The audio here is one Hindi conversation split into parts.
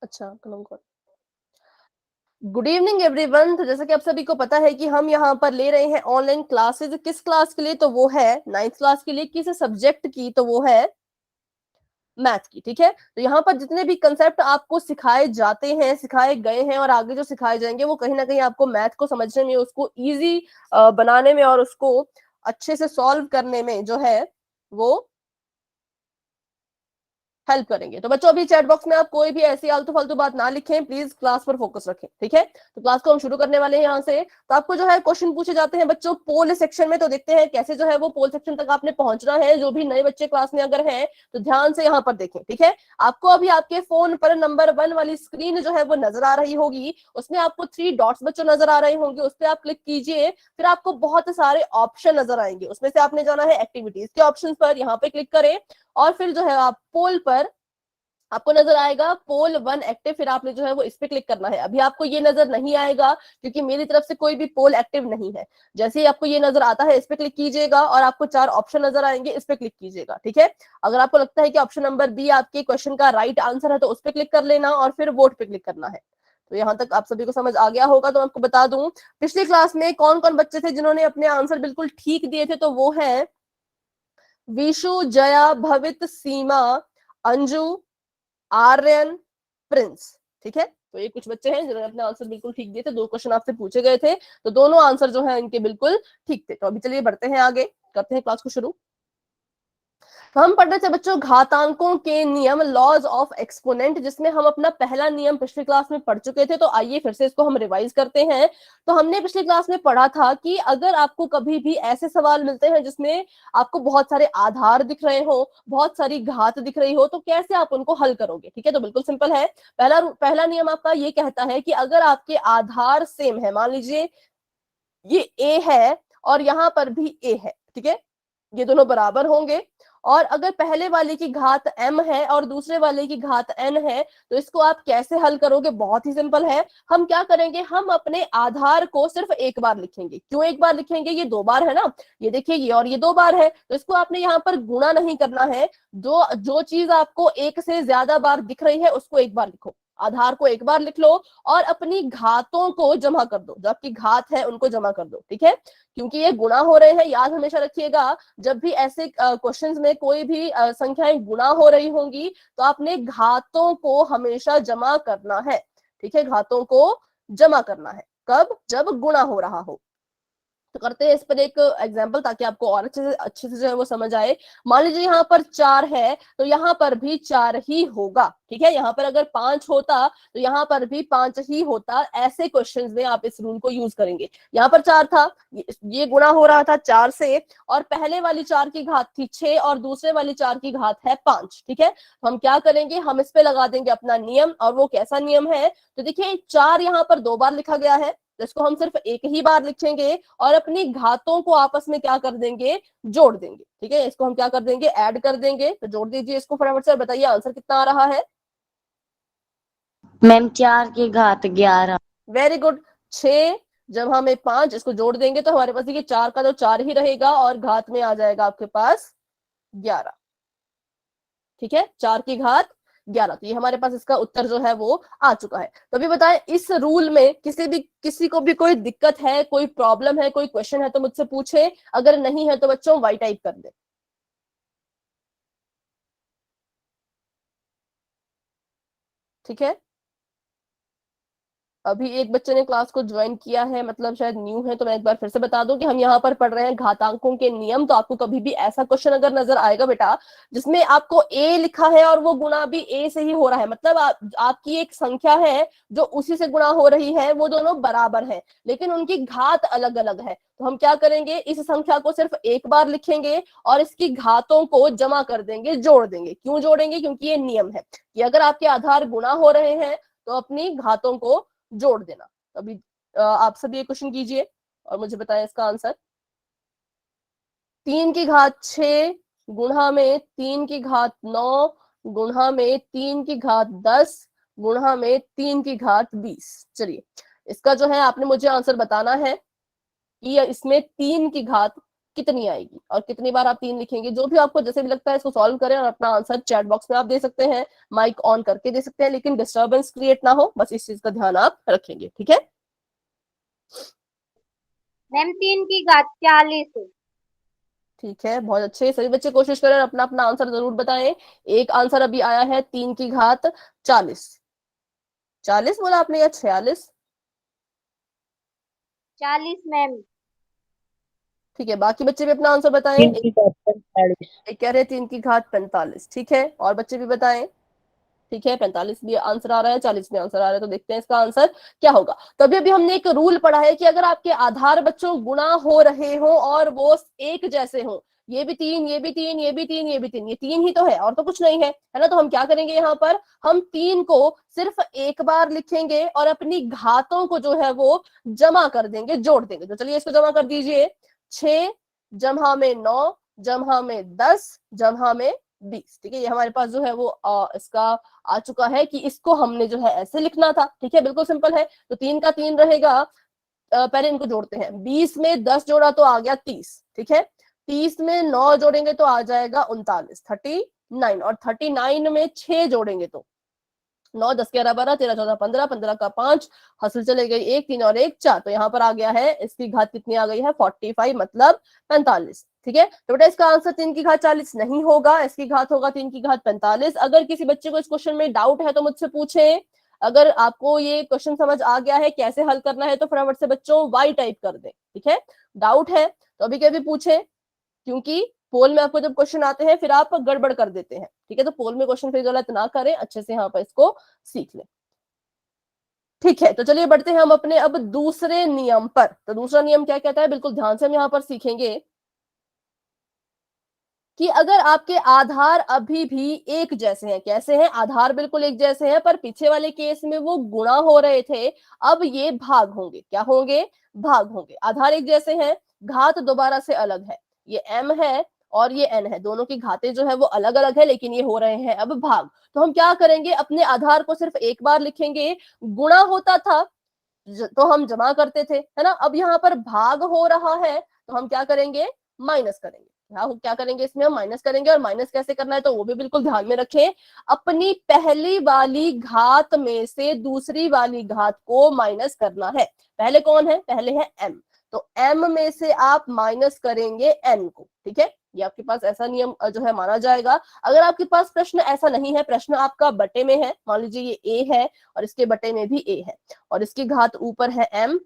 अच्छा कलम कौन। Good evening everyone. तो जैसा कि आप सभी को पता है कि हम यहाँ पर ले रहे हैं ऑनलाइन क्लासेस। किस क्लास के लिए? तो वो है 9th क्लास के लिए। किस सब्जेक्ट की? तो वो है मैथ की। ठीक है, तो यहाँ पर जितने भी कंसेप्ट आपको सिखाए जाते हैं, सिखाए गए हैं और आगे जो सिखाए जाएंगे, वो कहीं ना कहीं आपको मैथ को समझने में, उसको इजी बनाने में और उसको अच्छे से सॉल्व करने में जो है वो हेल्प करेंगे। तो बच्चों अभी चैट बॉक्स में आप कोई भी ऐसी आलतू फालतू बात ना लिखें, प्लीज क्लास पर फोकस रखें। ठीक है, तो क्लास को हम शुरू करने वाले हैं यहाँ से। तो आपको जो है क्वेश्चन पूछे जाते हैं बच्चों पोल सेक्शन में। तो देखते हैं कैसे जो है वो पोल सेक्शन तक आपने पहुंचना है। जो भी नए बच्चे क्लास में अगर हैं तो ध्यान से यहाँ पर देखें। ठीक है, आपको अभी आपके फोन पर नंबर 1 वाली स्क्रीन जो है वो नजर आ रही होगी। उसमें आपको 3 डॉट्स बच्चों नजर आ रहे होंगे, उस पर आप क्लिक कीजिए। फिर आपको बहुत सारे ऑप्शन नजर आएंगे, उसमें से आपने जाना है एक्टिविटीज के ऑप्शन पर, यहाँ पे क्लिक करें और फिर जो है आप पोल पर आपको नजर आएगा पोल 1 एक्टिव। फिर आपने जो है वो इस पे क्लिक करना है। अभी आपको ये नजर नहीं आएगा क्योंकि मेरी तरफ से कोई भी पोल एक्टिव नहीं है। जैसे ही आपको ये नजर आता है, इस पे क्लिक कीजिएगा और आपको 4 ऑप्शन नजर आएंगे, इस पे क्लिक कीजिएगा। ठीक है, अगर आपको लगता है कि ऑप्शन नंबर बी आपके क्वेश्चन का राइट आंसर है तो उस पे क्लिक कर लेना और फिर वोट पे क्लिक करना है। तो यहाँ तक आप सभी को समझ आ गया होगा। तो आपको बता दूं पिछली क्लास में कौन कौन बच्चे थे जिन्होंने अपने आंसर बिल्कुल ठीक दिए थे। तो वो है विशु, जया, भवित, सीमा, अंजू, आर्यन, प्रिंस। ठीक है, तो ये कुछ बच्चे हैं जिन्होंने अपने आंसर बिल्कुल ठीक दिए थे। 2 क्वेश्चन आपसे पूछे गए थे तो दोनों आंसर जो है इनके बिल्कुल ठीक थे। तो अभी चलिए बढ़ते हैं आगे, करते हैं क्लास को शुरू। तो हम पढ़ रहे थे बच्चों घातांकों के नियम, लॉज ऑफ एक्सपोनेंट, जिसमें हम अपना पहला नियम पिछली क्लास में पढ़ चुके थे। तो आइए फिर से इसको हम रिवाइज करते हैं। तो हमने पिछली क्लास में पढ़ा था कि अगर आपको कभी भी ऐसे सवाल मिलते हैं जिसमें आपको बहुत सारे आधार दिख रहे हो, बहुत सारी घात दिख रही हो, तो कैसे आप उनको हल करोगे। ठीक है, तो बिल्कुल सिंपल है। पहला नियम आपका ये कहता है कि अगर आपके आधार सेम है, मान लीजिए ये ए है और यहां पर भी ए है, ठीक है, ये दोनों बराबर होंगे। और अगर पहले वाले की घात m है और दूसरे वाले की घात n है, तो इसको आप कैसे हल करोगे? बहुत ही सिंपल है। हम क्या करेंगे, हम अपने आधार को सिर्फ एक बार लिखेंगे। क्यों एक बार लिखेंगे? ये 2 बार है ना, ये देखिए ये और ये 2 बार है, तो इसको आपने यहाँ पर गुणा नहीं करना है। जो चीज आपको एक से ज्यादा बार दिख रही है उसको एक बार लिखो, आधार को एक बार लिख लो और अपनी घातों को जमा कर दो, जो आपकी घात है उनको जमा कर दो। ठीक है, क्योंकि ये गुणा हो रहे हैं, याद हमेशा रखिएगा। जब भी ऐसे क्वेश्चंस में कोई भी संख्याएं गुणा हो रही होंगी तो आपने घातों को हमेशा जमा करना है। ठीक है, घातों को जमा करना है। कब? जब गुणा हो रहा हो। तो करते हैं इस पर एक एग्जाम्पल ताकि आपको और अच्छे से जो है वो समझ आए। मान लीजिए यहाँ पर 4 है तो यहाँ पर भी 4 ही होगा। ठीक है, यहाँ पर अगर 5 होता तो यहाँ पर भी 5 ही होता। ऐसे क्वेश्चंस में आप इस रूल को यूज करेंगे। यहाँ पर 4 था, ये गुणा हो रहा था 4 से, और पहले वाली 4 की घात थी 6 और दूसरे वाली 4 की घात है 5। ठीक है, तो हम क्या करेंगे, हम इस पे लगा देंगे अपना नियम। और वो कैसा नियम है? तो देखिए 4 यहाँ पर 2 बार लिखा गया है, तो इसको हम सिर्फ एक ही बार लिखेंगे और अपनी घातों को आपस में क्या कर देंगे, जोड़ देंगे। ठीक है, इसको हम क्या कर देंगे, ऐड कर देंगे। तो जोड़ दीजिए इसको फटाफट से, बताइए आंसर कितना आ रहा है। मैम 4 की घात 11। Very good. 6 जब हमें 5, इसको जोड़ देंगे तो हमारे पास ये 4 का तो 4 ही रहेगा और घात में आ जाएगा आपके पास 11। ठीक है, 4 की घात 11। तो ये हमारे पास इसका उत्तर जो है वो आ चुका है। तो अभी बताएं इस रूल में किसी को भी कोई दिक्कत है, कोई प्रॉब्लम है, कोई क्वेश्चन है तो मुझसे पूछे। अगर नहीं है तो बच्चों वाई टाइप कर दे। ठीक है, अभी एक बच्चे ने क्लास को ज्वाइन किया है, मतलब शायद न्यू है। तो मैं एक बार फिर से बता दूं कि हम यहाँ पर पढ़ रहे हैं घातांकों के नियम। तो आपको कभी भी ऐसा क्वेश्चन अगर नजर आएगा बेटा जिसमें आपको ए लिखा है और वो गुणा भी ए से ही हो रहा है, मतलब आपकी एक संख्या है जो उसी से गुणा हो रही है, वो दोनों बराबर है लेकिन उनकी घात अलग अलग है, तो हम क्या करेंगे, इस संख्या को सिर्फ एक बार लिखेंगे और इसकी घातों को जमा कर देंगे, जोड़ देंगे। क्यों जोड़ेंगे? क्योंकि ये नियम है कि अगर आपके आधार गुणा हो रहे हैं तो अपनी घातों को जोड़ देना। अभी आप सभी ये क्वेश्चन कीजिए और मुझे बताएं इसका आंसर। 3 की घात 6 गुणा में 3 की घात 9 गुणा में 3 की घात 10 गुणा में 3 की घात 20। चलिए इसका जो है आपने मुझे आंसर बताना है कि इसमें 3 की घात कितनी आएगी और कितनी बार आप 3 लिखेंगे, जो भी आपको जैसे भी लगता है इसको सॉल्व करें और अपना आंसर चैट बॉक्स में आप दे सकते हैं, माइक ऑन करके दे सकते हैं, लेकिन डिस्टर्बेंस क्रिएट ना हो, बस इस चीज का ध्यान आप रखेंगे। ठीक है, मैम 3 की घात 40। ठीक है, बहुत अच्छे, सभी बच्चे कोशिश करें अपना अपना आंसर जरूर बताएं। एक आंसर अभी आया है 3 की घात 40। 40 बोला आपने या 46? 40 मैम। ठीक है, बाकी बच्चे भी अपना आंसर बताएं। 3 की घात 45। एक कह रहे हैं 3 की घात 45, ठीक है, और बच्चे भी बताएं। ठीक है, 45 भी आंसर आ रहा है, 40 भी आंसर आ रहा है, तो देखते हैं इसका आंसर क्या होगा। तो अभी अभी हमने एक रूल पढ़ा है कि अगर आपके आधार बच्चों गुणा हो रहे हो और वो एक जैसे हो, ये भी 3, ये भी 3, ये भी 3, ये भी 3, ये 3 ही तो है और तो कुछ नहीं है ना, तो हम क्या करेंगे यहाँ पर, हम 3 को सिर्फ एक बार लिखेंगे और अपनी घातों को जो है वो जमा कर देंगे, जोड़ देंगे। तो चलिए इसको जमा कर दीजिए। 6 जमा में 9 जमा में 10 जमा में 20। ठीक है, ये हमारे पास जो है वो इसका आ चुका है कि इसको हमने जो है ऐसे लिखना था। ठीक है, बिल्कुल सिंपल है। तो 3 का 3 रहेगा, पहले इनको जोड़ते हैं। 20 में 10 जोड़ा तो आ गया 30। ठीक है, 30 में 9 जोड़ेंगे तो आ जाएगा 39, 39, और 39 में 6 जोड़ेंगे तो 9 10 11 12 13 14 15, 15 का 5, हासिल चले गई 1, 3 और 1 4, तो यहाँ पर आ गया है इसकी घात कितनी आ गई है 45, मतलब 45। ठीक है, तो बेटा इसका आंसर 3 की घात 40 नहीं होगा, इसकी घात होगा 3 की घात 45। अगर किसी बच्चे को इस क्वेश्चन में डाउट है तो मुझसे पूछे। अगर आपको ये क्वेश्चन समझ आ गया है कैसे हल करना है तो फटाफट से बच्चों वाई टाइप कर दे। ठीक है, डाउट है तो अभी कभी पूछे, क्योंकि पोल में आपको जब क्वेश्चन आते हैं फिर आप गड़बड़ कर देते हैं। ठीक है, तो पोल में क्वेश्चन फिर गलत ना करें, अच्छे से यहाँ पर इसको सीख लें। ठीक है, तो चलिए बढ़ते हैं हम अपने अब दूसरे नियम पर। तो दूसरा नियम क्या कहता है, बिल्कुल ध्यान से हम यहाँ पर सीखेंगे कि अगर आपके आधार अभी भी एक जैसे हैं, कैसे हैं, आधार बिल्कुल एक जैसे हैं पर पीछे वाले केस में वो गुणा हो रहे थे, अब ये भाग होंगे। क्या होंगे, भाग होंगे। आधार एक जैसे हैं, घात दोबारा से अलग है, ये m है और ये n है, दोनों की घातें जो है वो अलग अलग है, लेकिन ये हो रहे हैं अब भाग। तो हम क्या करेंगे, अपने आधार को सिर्फ एक बार लिखेंगे। गुणा होता था तो हम जमा करते थे, है ना, अब यहाँ पर भाग हो रहा है तो हम क्या करेंगे, माइनस करेंगे। क्या करेंगे, इसमें हम माइनस करेंगे, और माइनस कैसे करना है तो वो भी बिल्कुल ध्यान में रखें। अपनी पहली वाली घात में से दूसरी वाली घात को माइनस करना है। पहले कौन है, पहले है m, तो m में से आप माइनस करेंगे n को। ठीक है, ये आपके पास ऐसा नियम जो है माना जाएगा। अगर आपके पास प्रश्न ऐसा नहीं है, प्रश्न आपका बटे में है, मान लीजिए ये a है और इसके बटे में भी a है और इसकी घात ऊपर है m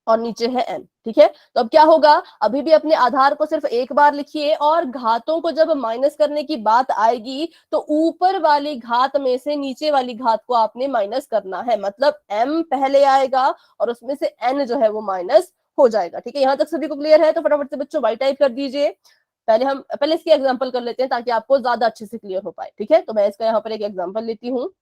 और नीचे है n। ठीक है, तो अब क्या होगा, अभी भी अपने आधार को सिर्फ एक बार लिखिए और घातों को जब माइनस करने की बात आएगी तो ऊपर वाली घात में से नीचे वाली घात को आपने माइनस करना है, मतलब m पहले आएगा और उसमें से n जो है वो माइनस हो जाएगा। ठीक है, यहां तक सभी को क्लियर है तो फटाफट से बच्चों वाई टाइप कर दीजिए। पहले इसकी एग्जांपल कर लेते हैं ताकि आपको ज्यादा अच्छे से क्लियर हो पाए। ठीक है, तो मैं इसका यहाँ पर एक एग्जांपल लेती हूँ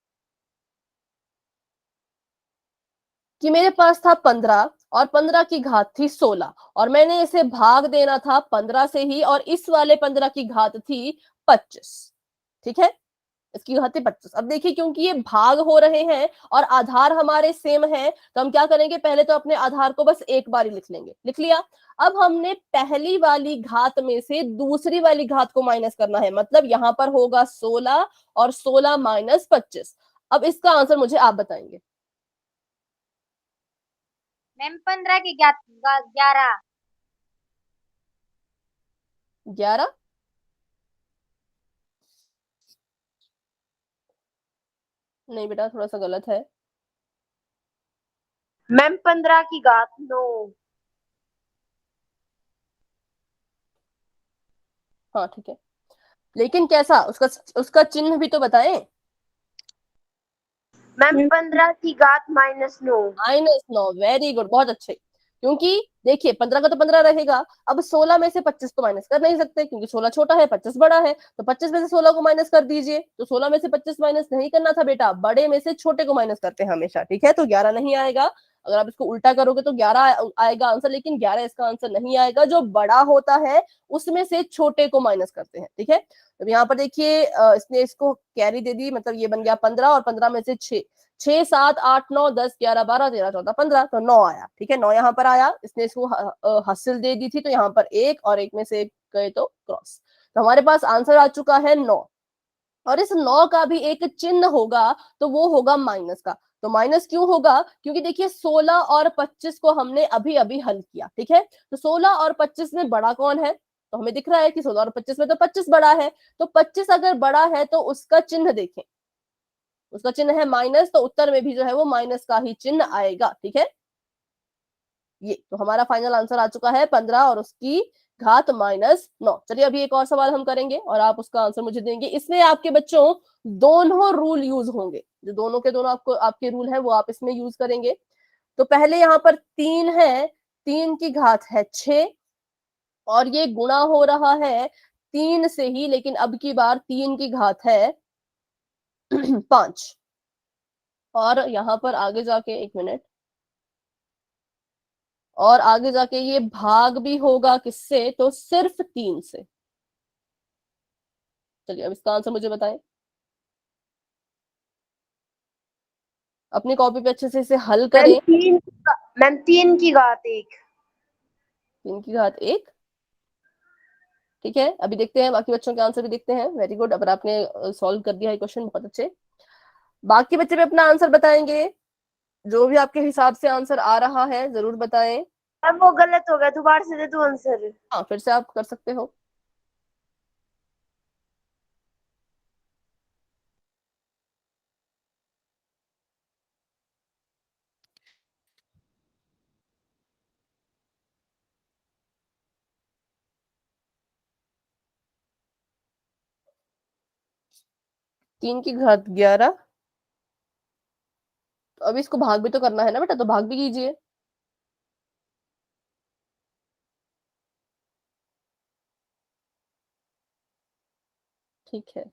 कि मेरे पास था 15 और 15 की घात थी 16 और मैंने इसे भाग देना था 15 से ही, और इस वाले 15 की घात थी 25। ठीक है, इसकी घात थी 25। अब देखिए क्योंकि ये भाग हो रहे हैं और आधार हमारे सेम है तो हम क्या करेंगे, पहले तो अपने आधार को बस एक बार ही लिख लेंगे। लिख लिया, अब हमने पहली वाली घात में से दूसरी वाली घात को माइनस करना है, मतलब यहां पर होगा 16 और 16 माइनस 25। अब इसका आंसर मुझे आप बताएंगे। मैम 15 की घात 11। 11? नहीं बेटा, थोड़ा सा गलत है। मैम 15 की घात 9। हाँ ठीक है, लेकिन कैसा, उसका उसका चिन्ह भी तो बताएं। मैम 15 की घात -9। -9, वेरी गुड, बहुत अच्छे। क्योंकि देखिए 15 का तो 15 रहेगा, अब 16 में से 25 तो माइनस कर नहीं सकते क्योंकि 16 छोटा है 25 बड़ा है, तो 25 में से 16 को माइनस कर दीजिए। तो 16 में से 25 माइनस नहीं करना था बेटा, बड़े में से छोटे को माइनस करते हैं हमेशा। ठीक है, तो 11 नहीं आएगा, अगर आप इसको उल्टा करोगे तो 11 आएगा आंसर, लेकिन 11 इसका आंसर नहीं आएगा। जो बड़ा होता है उसमें से छोटे को माइनस करते हैं, ठीक है। तो यहाँ पर देखिए इसने इसको कैरी दे दी, मतलब ये बन गया 15 और 15 में से 6, 6 7 8 9 10 11 12 13 14 15, तो 9 आया, ठीक है। 9 यहाँ पर आया, इसने इसको हासिल दे दी थी, तो यहाँ पर 1 और 1 में से 1 गए तो क्रॉस। तो हमारे पास आंसर आ चुका है 9, और इस 9 का भी एक चिन्ह होगा, तो वो होगा माइनस का। तो माइनस क्यों होगा? क्योंकि देखिए 16 और 25 को हमने अभी अभी हल किया, ठीक है। तो 16 और 25 में बड़ा कौन है? तो हमें दिख रहा है कि 16 और 25 में तो 25 बड़ा है। तो 25 अगर बड़ा है तो उसका चिन्ह देखें, उसका चिन्ह है माइनस, तो उत्तर में भी जो है वो माइनस का ही चिन्ह आएगा, ठीक है। ये तो हमारा फाइनल आंसर आ चुका है 15 और उसकी घात -9। चलिए अभी एक और सवाल हम करेंगे और आप उसका आंसर मुझे देंगे। इसमें आपके बच्चों दोनों रूल यूज होंगे, जो दोनों के दोनों आपको आपके रूल है वो आप इसमें यूज करेंगे। तो पहले यहाँ पर 3 है, 3 की घात है 6 और ये गुणा हो रहा है 3 से ही, लेकिन अब की बार 3 की घात है 5। और यहाँ पर आगे जाके, एक मिनट, और आगे जाके ये भाग भी होगा किससे? तो सिर्फ 3 से। चलिए अब इसका आंसर मुझे बताएं, अपनी कॉपी पे अच्छे से इसे हल करें। मैम 3 की घात 1। 3 की घात 1, ठीक है। अभी देखते हैं बाकी बच्चों के आंसर भी देखते हैं। वेरी गुड, अब आपने सॉल्व कर दिया है क्वेश्चन, बहुत अच्छे। बाकी बच्चे भी अपना आंसर बताएंगे, जो भी आपके हिसाब से आंसर आ रहा है जरूर बताएं। मैम वो गलत हो गया, दोबारा से दे दो आंसर। हाँ फिर से आप कर सकते हो। तीन की घात 11, तो अभी इसको भाग भी तो करना है ना बेटा, तो भाग भी कीजिए। ठीक है,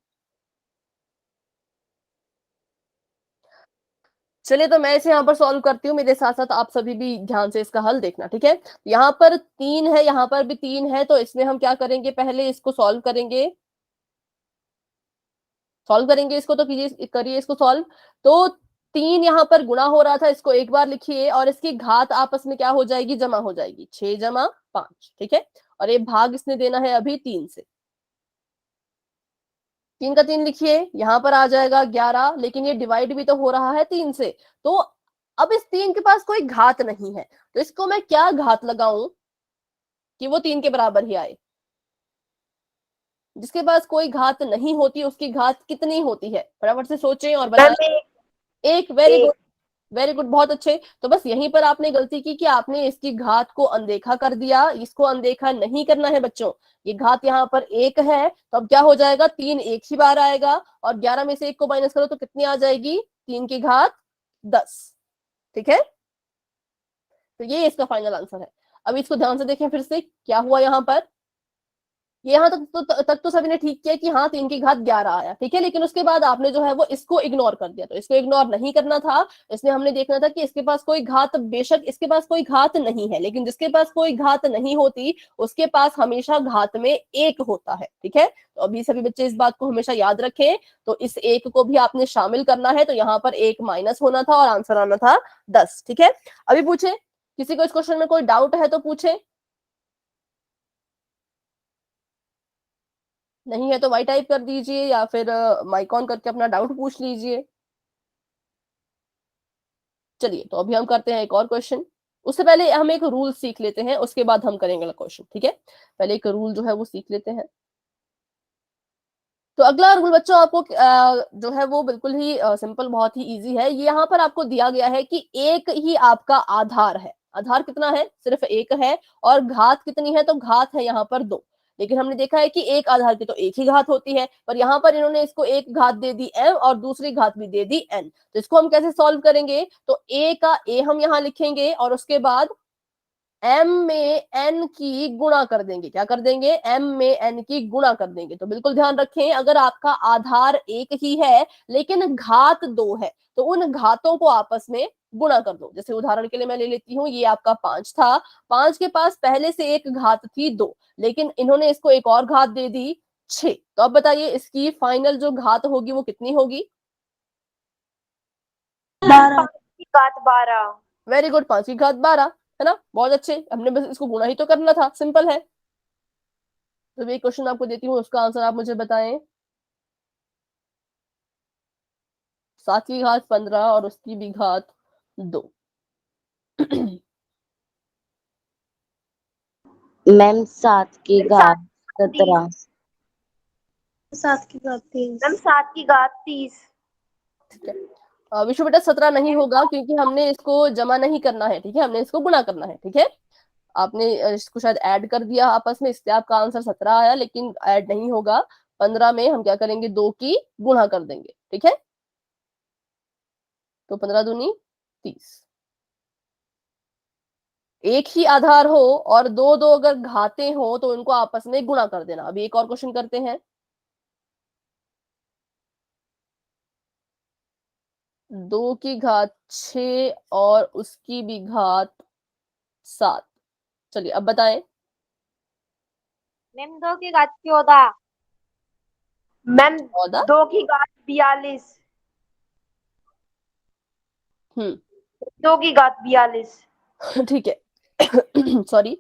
चलिए तो मैं इसे यहाँ पर सॉल्व करती हूँ, मेरे साथ साथ आप सभी भी ध्यान से इसका हल देखना, ठीक है। यहाँ पर 3 है, यहाँ पर भी 3 है, तो इसमें हम क्या करेंगे? पहले इसको सॉल्व करेंगे, इसको तो कीजिए, करिए इसको सॉल्व। तो 3 यहाँ पर गुणा हो रहा था, इसको एक बार लिखिए, और इसकी घात आपस में क्या हो जाएगी? जमा हो जाएगी, 6 जमा 5, ठीक है। और ये भाग इसने देना है अभी 3 से, 3 का 3 लिखिए, यहाँ पर आ जाएगा 11, लेकिन ये डिवाइड भी तो हो रहा है 3 से। तो अब इस 3 के पास कोई घात नहीं है, तो इसको मैं क्या घात लगाऊं कि वो 3 के बराबर ही आए? जिसके पास कोई घात नहीं होती उसकी घात कितनी होती है? फटाफट से सोचें और बताएं। एक, वेरी गुड, वेरी गुड, बहुत अच्छे। तो बस यहीं पर आपने गलती की कि आपने इसकी घात को अनदेखा कर दिया। इसको अनदेखा नहीं करना है बच्चों, ये घात यहाँ पर 1 है, तो अब क्या हो जाएगा? 3 एक ही बार आएगा, और 11 में से 1 को माइनस करो तो कितनी आ जाएगी? 3 की घात 10, ठीक है। तो ये इसका फाइनल आंसर है। अब इसको ध्यान से देखें फिर से, क्या हुआ यहाँ पर? ये यहाँ तक तो सभी ने ठीक किया कि हाँ 3 की घात 11 आया, ठीक है। लेकिन उसके बाद आपने जो है वो इसको इग्नोर कर दिया, तो इसको इग्नोर नहीं करना था। इसमें हमने देखना था कि इसके पास कोई घात, बेशक इसके पास कोई घात नहीं है, लेकिन जिसके पास कोई घात नहीं होती उसके पास हमेशा घात में 1 होता है, ठीक है। तो अभी सभी बच्चे इस बात को हमेशा याद रखें। तो इस 1 को भी आपने शामिल करना है, तो यहाँ पर 1 माइनस होना था और आंसर आना था 10, ठीक है। अभी पूछे, किसी को इस क्वेश्चन में कोई डाउट है तो पूछे, नहीं है तो वाई टाइप कर दीजिए, या फिर माइक ऑन करके अपना डाउट पूछ लीजिए। चलिए तो अभी हम करते हैं एक और क्वेश्चन। उससे पहले हम एक रूल सीख लेते हैं, उसके बाद हम करेंगे अगला क्वेश्चन, ठीक है। पहले एक रूल जो है वो सीख लेते हैं। तो अगला रूल बच्चों आपको जो है वो बिल्कुल ही सिंपल, बहुत ही इजी है। ये यहाँ पर आपको दिया गया है कि एक ही आपका आधार है। आधार कितना है? सिर्फ 1 है। और घात कितनी है? तो घात है यहाँ पर 2। लेकिन हमने देखा है कि एक आधार की तो एक ही घात होती है, पर यहाँ पर इन्होंने इसको एक घात दे दी m और दूसरी घात भी दे दी n। तो इसको हम कैसे सॉल्व करेंगे? तो a का a हम यहाँ लिखेंगे और उसके बाद m में n की गुणा कर देंगे। क्या कर देंगे? m में n की गुणा कर देंगे। तो बिल्कुल ध्यान रखें, अगर आपका आधार एक ही है लेकिन घात दो है तो उन घातों को आपस में गुणा कर दो। जैसे उदाहरण के लिए मैं ले लेती हूँ, ये आपका 5 था, 5 के पास पहले से एक घात थी 2, लेकिन इन्होंने इसको एक और घात दे दी 6। तो अब बताइए इसकी फाइनल जो घात होगी वो कितनी होगी? 5 की घात 12। वेरी गुड, 5 की घात 12, है ना? बहुत अच्छे, हमने बस इसको गुणा ही तो करना था, सिंपल है। तो मैं एक क्वेश्चन आपको देती हूँ, उसका आंसर आप मुझे बताएं। 7 की घात 15 और उसकी भी घात 2। मैम 7 की घात 17। 7 की घात 30। मैम 7 की घात 30। ठीक है, विशु बेटा 17 नहीं होगा क्योंकि हमने इसको जमा नहीं करना है, ठीक है, हमने इसको गुणा करना है। ठीक है, आपने इसको शायद ऐड कर दिया आपस में, इसलिए आपका आंसर 17 आया, लेकिन ऐड नहीं होगा। 15 में हम क्या करेंगे? 2 की गुणा कर देंगे। ठीक है, तो 15 दूनी 30। एक ही आधार हो और दो दो अगर घातें हो तो उनको आपस में गुणा कर देना। अभी एक और क्वेश्चन करते हैं। 2 की घात 6 और उसकी भी घात 7। चलिए अब बताएं। मैम 2 की घात 14। मैम 14। 2 की घात 42। हम्म 2 की घात 42। ठीक है। सॉरी,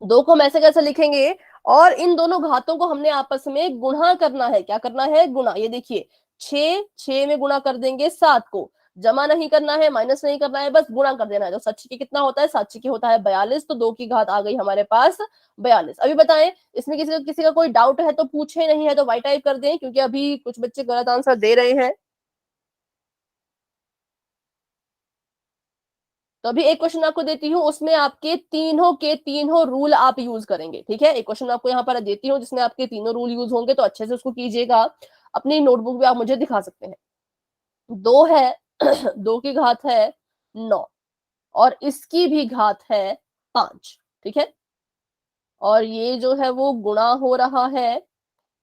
2 को हम ऐसे कैसे लिखेंगे? और इन दोनों घातों को हमने आपस में गुणा करना है। क्या करना है? गुणा। ये देखिए, 6 में गुणा कर देंगे 7 को, जमा नहीं करना है, माइनस नहीं करना है, बस गुणा कर देना है। तो 7 कितना होता है? 7 होता है 42। तो 2 की घात आ गई हमारे पास 42। अभी बताएं, इसमें किसी का कोई डाउट है तो पूछे, नहीं है तो वाई टाइप कर दें, क्योंकि अभी कुछ बच्चे गलत आंसर दे रहे हैं। तो अभी एक क्वेश्चन आपको देती हूँ, उसमें आपके तीनों के तीनों रूल आप यूज करेंगे। ठीक है, एक क्वेश्चन आपको यहाँ पर देती हूँ जिसमें आपके तीनों रूल यूज होंगे, तो अच्छे से उसको कीजिएगा। अपनी नोटबुक भी आप मुझे दिखा सकते हैं। 2 है, 2 की घात है 9 और इसकी भी घात है 5। ठीक है, और ये जो है वो गुणा हो रहा है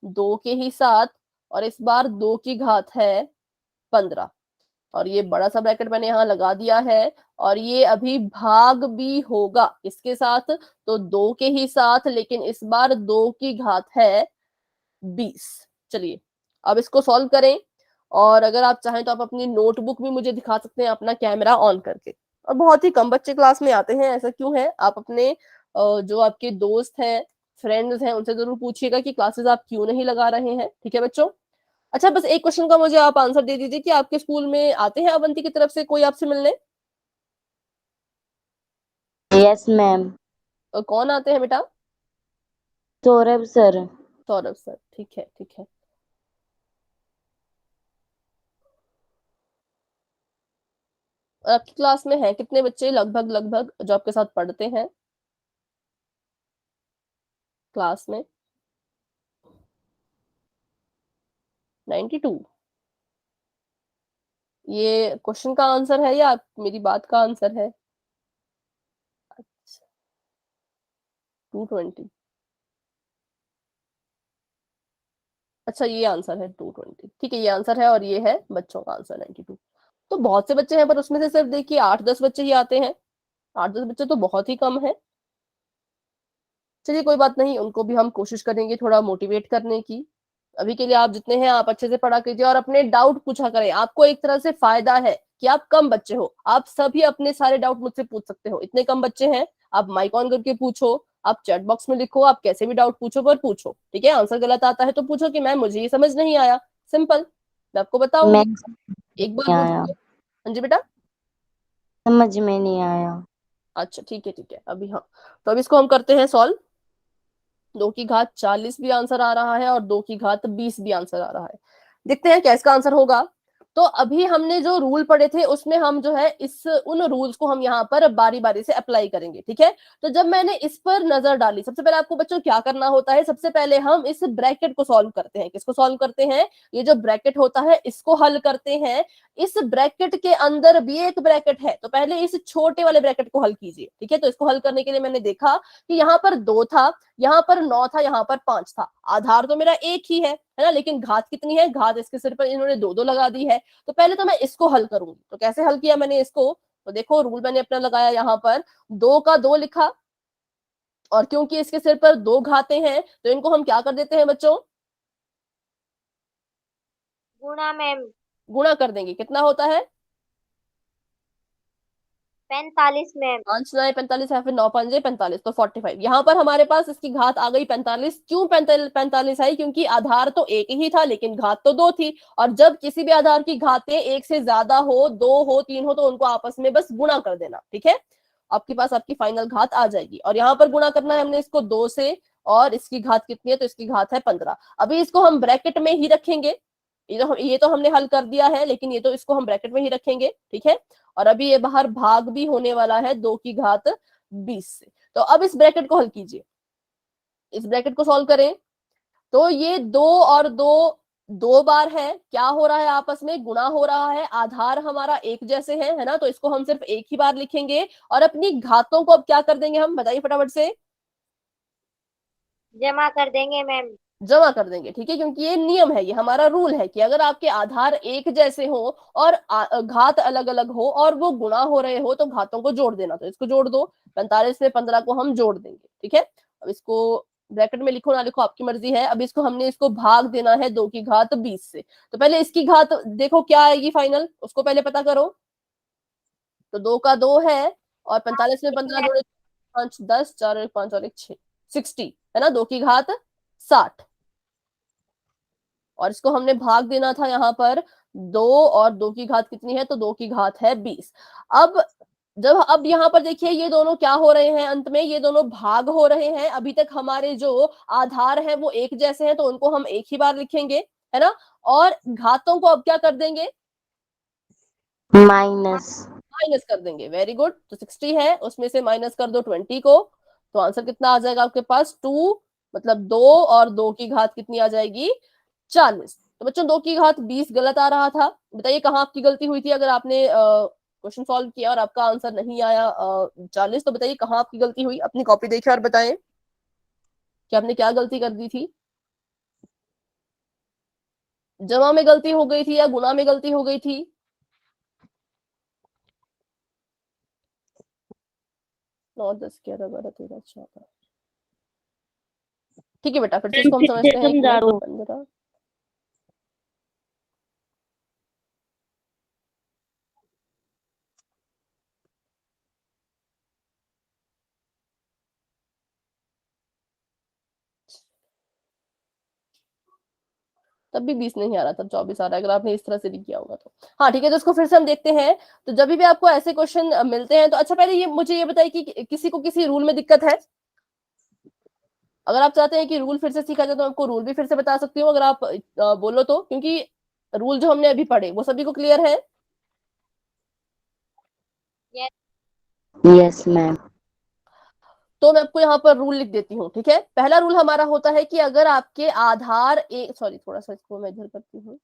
2 के ही साथ, और इस बार 2 की घात है 15, और ये बड़ा सा ब्रैकेट मैंने यहाँ लगा दिया है। और ये अभी भाग भी होगा इसके साथ, तो 2 के ही साथ, लेकिन इस बार 2 की घात है 20। चलिए अब इसको सॉल्व करें, और अगर आप चाहें तो आप अपनी नोटबुक भी मुझे दिखा सकते हैं अपना कैमरा ऑन करके। और बहुत ही कम बच्चे क्लास में आते हैं, ऐसा क्यों है? आप अपने जो आपके दोस्त हैं, फ्रेंड्स हैं, उनसे जरूर पूछिएगा कि क्लासेस आप क्यों नहीं लगा रहे हैं। ठीक है बच्चों? अच्छा, बस एक क्वेश्चन का मुझे आप आंसर दे दीजिए कि आपके स्कूल में आते हैं अवंती की तरफ से कोई आपसे मिलने? Yes ma'am. कौन आते हैं बेटा? सौरभ सर। सौरभ सर, ठीक है ठीक है। और आपकी क्लास में है कितने बच्चे लगभग लगभग जो आपके साथ पढ़ते हैं क्लास में? 92। ये क्वेश्चन का आंसर है या मेरी बात का आंसर है? 220। अच्छा, ये आंसर है 220। ठीक है, ये आंसर है और ये है बच्चों का आंसर 92। तो बहुत से बच्चे हैं, पर उसमें से सिर्फ देखिए 8-10 बच्चे ही आते हैं। 8-10 बच्चे तो बहुत ही कम है। चलिए कोई बात नहीं, उनको भी हम कोशिश करेंगे थोड़ा मोटिवेट करने की। अभी के लिए आप जितने हैं आप अच्छे से पढ़ा कीजिए और अपने डाउट पूछा करें। आपको एक तरह से फायदा है कि आप कम बच्चे हो, आप सभी अपने सारे डाउट मुझसे पूछ सकते हो। इतने कम बच्चे हैं, आप माइक ऑन करके पूछो, आप चैट बॉक्स में लिखो, आप कैसे भी डाउट पूछो, पर पूछो। ठीक है, आंसर गलत आता है तो पूछो कि मैम मुझे ये समझ नहीं आया, सिंपल, मैं आपको बताऊंगी। मैम एक बार नहीं आया। पूछोगे। हाँ जी बेटा। समझ में नहीं आया। अच्छा ठीक है ठीक है, अभी हाँ, तो अब इसको हम करते हैं सॉल्व। 2 की घात 40 भी आंसर आ रहा है और 2 की घात 20 भी आंसर आ रहा है। देखते हैं क्या इसका आंसर होगा। तो अभी हमने जो रूल पढ़े थे उसमें हम जो है इस उन रूल्स को हम यहाँ पर बारी बारी से अप्लाई करेंगे, ठीक है। तो जब मैंने इस पर नजर डाली, सबसे पहले आपको बच्चों क्या करना होता है, सबसे पहले हम इस ब्रैकेट को सॉल्व करते हैं। किसको सॉल्व करते हैं? ये जो ब्रैकेट होता है इसको हल करते हैं। इस ब्रैकेट के अंदर भी एक ब्रैकेट है, तो पहले इस छोटे वाले ब्रैकेट को हल कीजिए, ठीक है। तो इसको हल करने के लिए मैंने देखा कि यहाँ पर 2 था, यहाँ पर 9 था, यहाँ पर 5 था। आधार तो मेरा एक ही है ना, लेकिन घात कितनी है? घात इसके सिर पर इन्होंने 2 लगा दी है। तो पहले तो मैं इसको हल करूंगी। तो कैसे हल किया मैंने इसको? तो देखो रूल मैंने अपना लगाया, यहाँ पर 2 का 2 लिखा, और क्योंकि इसके सिर पर 2 घातें हैं तो इनको हम क्या कर देते हैं बच्चों? गुणा मैम। गुणा कर देंगे। कितना होता है? 45 मैम। 5 9 45 है, फिर 9 5 45, तो 45। यहाँ पर हमारे पास इसकी घात आ गई 45। क्यों 45 आई? क्योंकि आधार तो एक ही था लेकिन घात तो 2 थी, और जब किसी भी आधार की घातें एक से ज्यादा हो, 2 हो, 3 हो, तो उनको आपस में बस गुणा कर देना, ठीक है। आपके पास आपकी फाइनल घात आ जाएगी, और यहाँ पर गुणा करना है हमने इसको 2 से, और इसकी घात कितनी है? तो इसकी घात है 15। अभी इसको हम ब्रैकेट में ही रखेंगे। ये तो हमने हल कर दिया है, लेकिन ये तो इसको हम ब्रैकेट में ही रखेंगे, ठीक है। और अभी ये बाहर भाग भी होने वाला है 2 की घात 20 से। तो अब इस ब्रैकेट को हल कीजिए, इस ब्रैकेट को सॉल्व करें। तो ये 2 और 2 2 बार है, क्या हो रहा है? आपस में गुणा हो रहा है। आधार हमारा एक जैसे है ना, तो इसको हम सिर्फ एक ही बार लिखेंगे, और अपनी घातों को अब क्या कर देंगे हम? बताइए फटाफट से। जमा कर देंगे मैम। जमा कर देंगे, ठीक है, क्योंकि ये नियम है, ये हमारा रूल है कि अगर आपके आधार एक जैसे हो और घात अलग अलग हो और वो गुणा हो रहे हो तो घातों को जोड़ देना। तो इसको जोड़ दो, 45 से 15 को हम जोड़ देंगे, ठीक है। अब इसको ब्रैकेट में लिखो ना लिखो आपकी मर्जी है। अब इसको हमने इसको भाग देना है 2 की घात 20 से। तो पहले इसकी घात देखो क्या आएगी फाइनल, उसको पहले पता करो। तो 2 का 2 है, और 45 में 15 जोड़े 5 10, 4 और 1 5 और 1 6, 60 है ना, 2 की घात 60। और इसको हमने भाग देना था यहाँ पर 2, और 2 की घात कितनी है? तो 2 की घात है 20। अब यहाँ पर देखिए ये दोनों क्या हो रहे हैं? अंत में ये दोनों भाग हो रहे हैं। अभी तक हमारे जो आधार है वो एक जैसे हैं, तो उनको हम एक ही बार लिखेंगे, है ना। और घातों को अब क्या कर देंगे? माइनस माइनस कर देंगे। Very good. तो 60 है, उसमें से माइनस कर दो 20 को, तो आंसर कितना आ जाएगा आपके पास? 2, मतलब 2, और 2 की घात कितनी आ जाएगी? 40। तो बच्चों 2 की घात 20 गलत आ रहा था। बताइए कहाँ आपकी गलती हुई थी? अगर आपने क्वेश्चन सॉल्व किया और आपका आंसर नहीं आया 40, तो बताइए कहाँ आपकी गलती हुई? अपनी कॉपी देखिए और बताएं कि आपने क्या गलती कर दी थी। जमा में गलती हो गई थी या गुणा में गलती हो गई थी? 9 10 11 12 13 14। ठीक है बेटा, फिर से इसको हम समझते हैं। 15 तब भी 20 नहीं आ रहा, तब 24 आ रहा है, अगर आपने इस तरह से भी किया होगा तो। हाँ ठीक है, तो इसको फिर से हम देखते हैं। तो जब भी आपको ऐसे क्वेश्चन मिलते हैं तो अच्छा पहले ये मुझे ये बताइए कि किसी को किसी रूल में दिक्कत है? अगर आप चाहते हैं कि रूल फिर से सीखा जाए तो आपको रूल भी फिर से बता सकती हूँ, अगर आप बोलो तो, क्योंकि रूल जो हमने अभी पढ़े वो सभी को क्लियर है। Yes ma'am. तो मैं आपको यहाँ पर रूल लिख देती हूँ, ठीक है। पहला रूल हमारा होता है कि अगर आपके आधार एक, सॉरी थोड़ा सा इसको मैं इधर करती हूँ,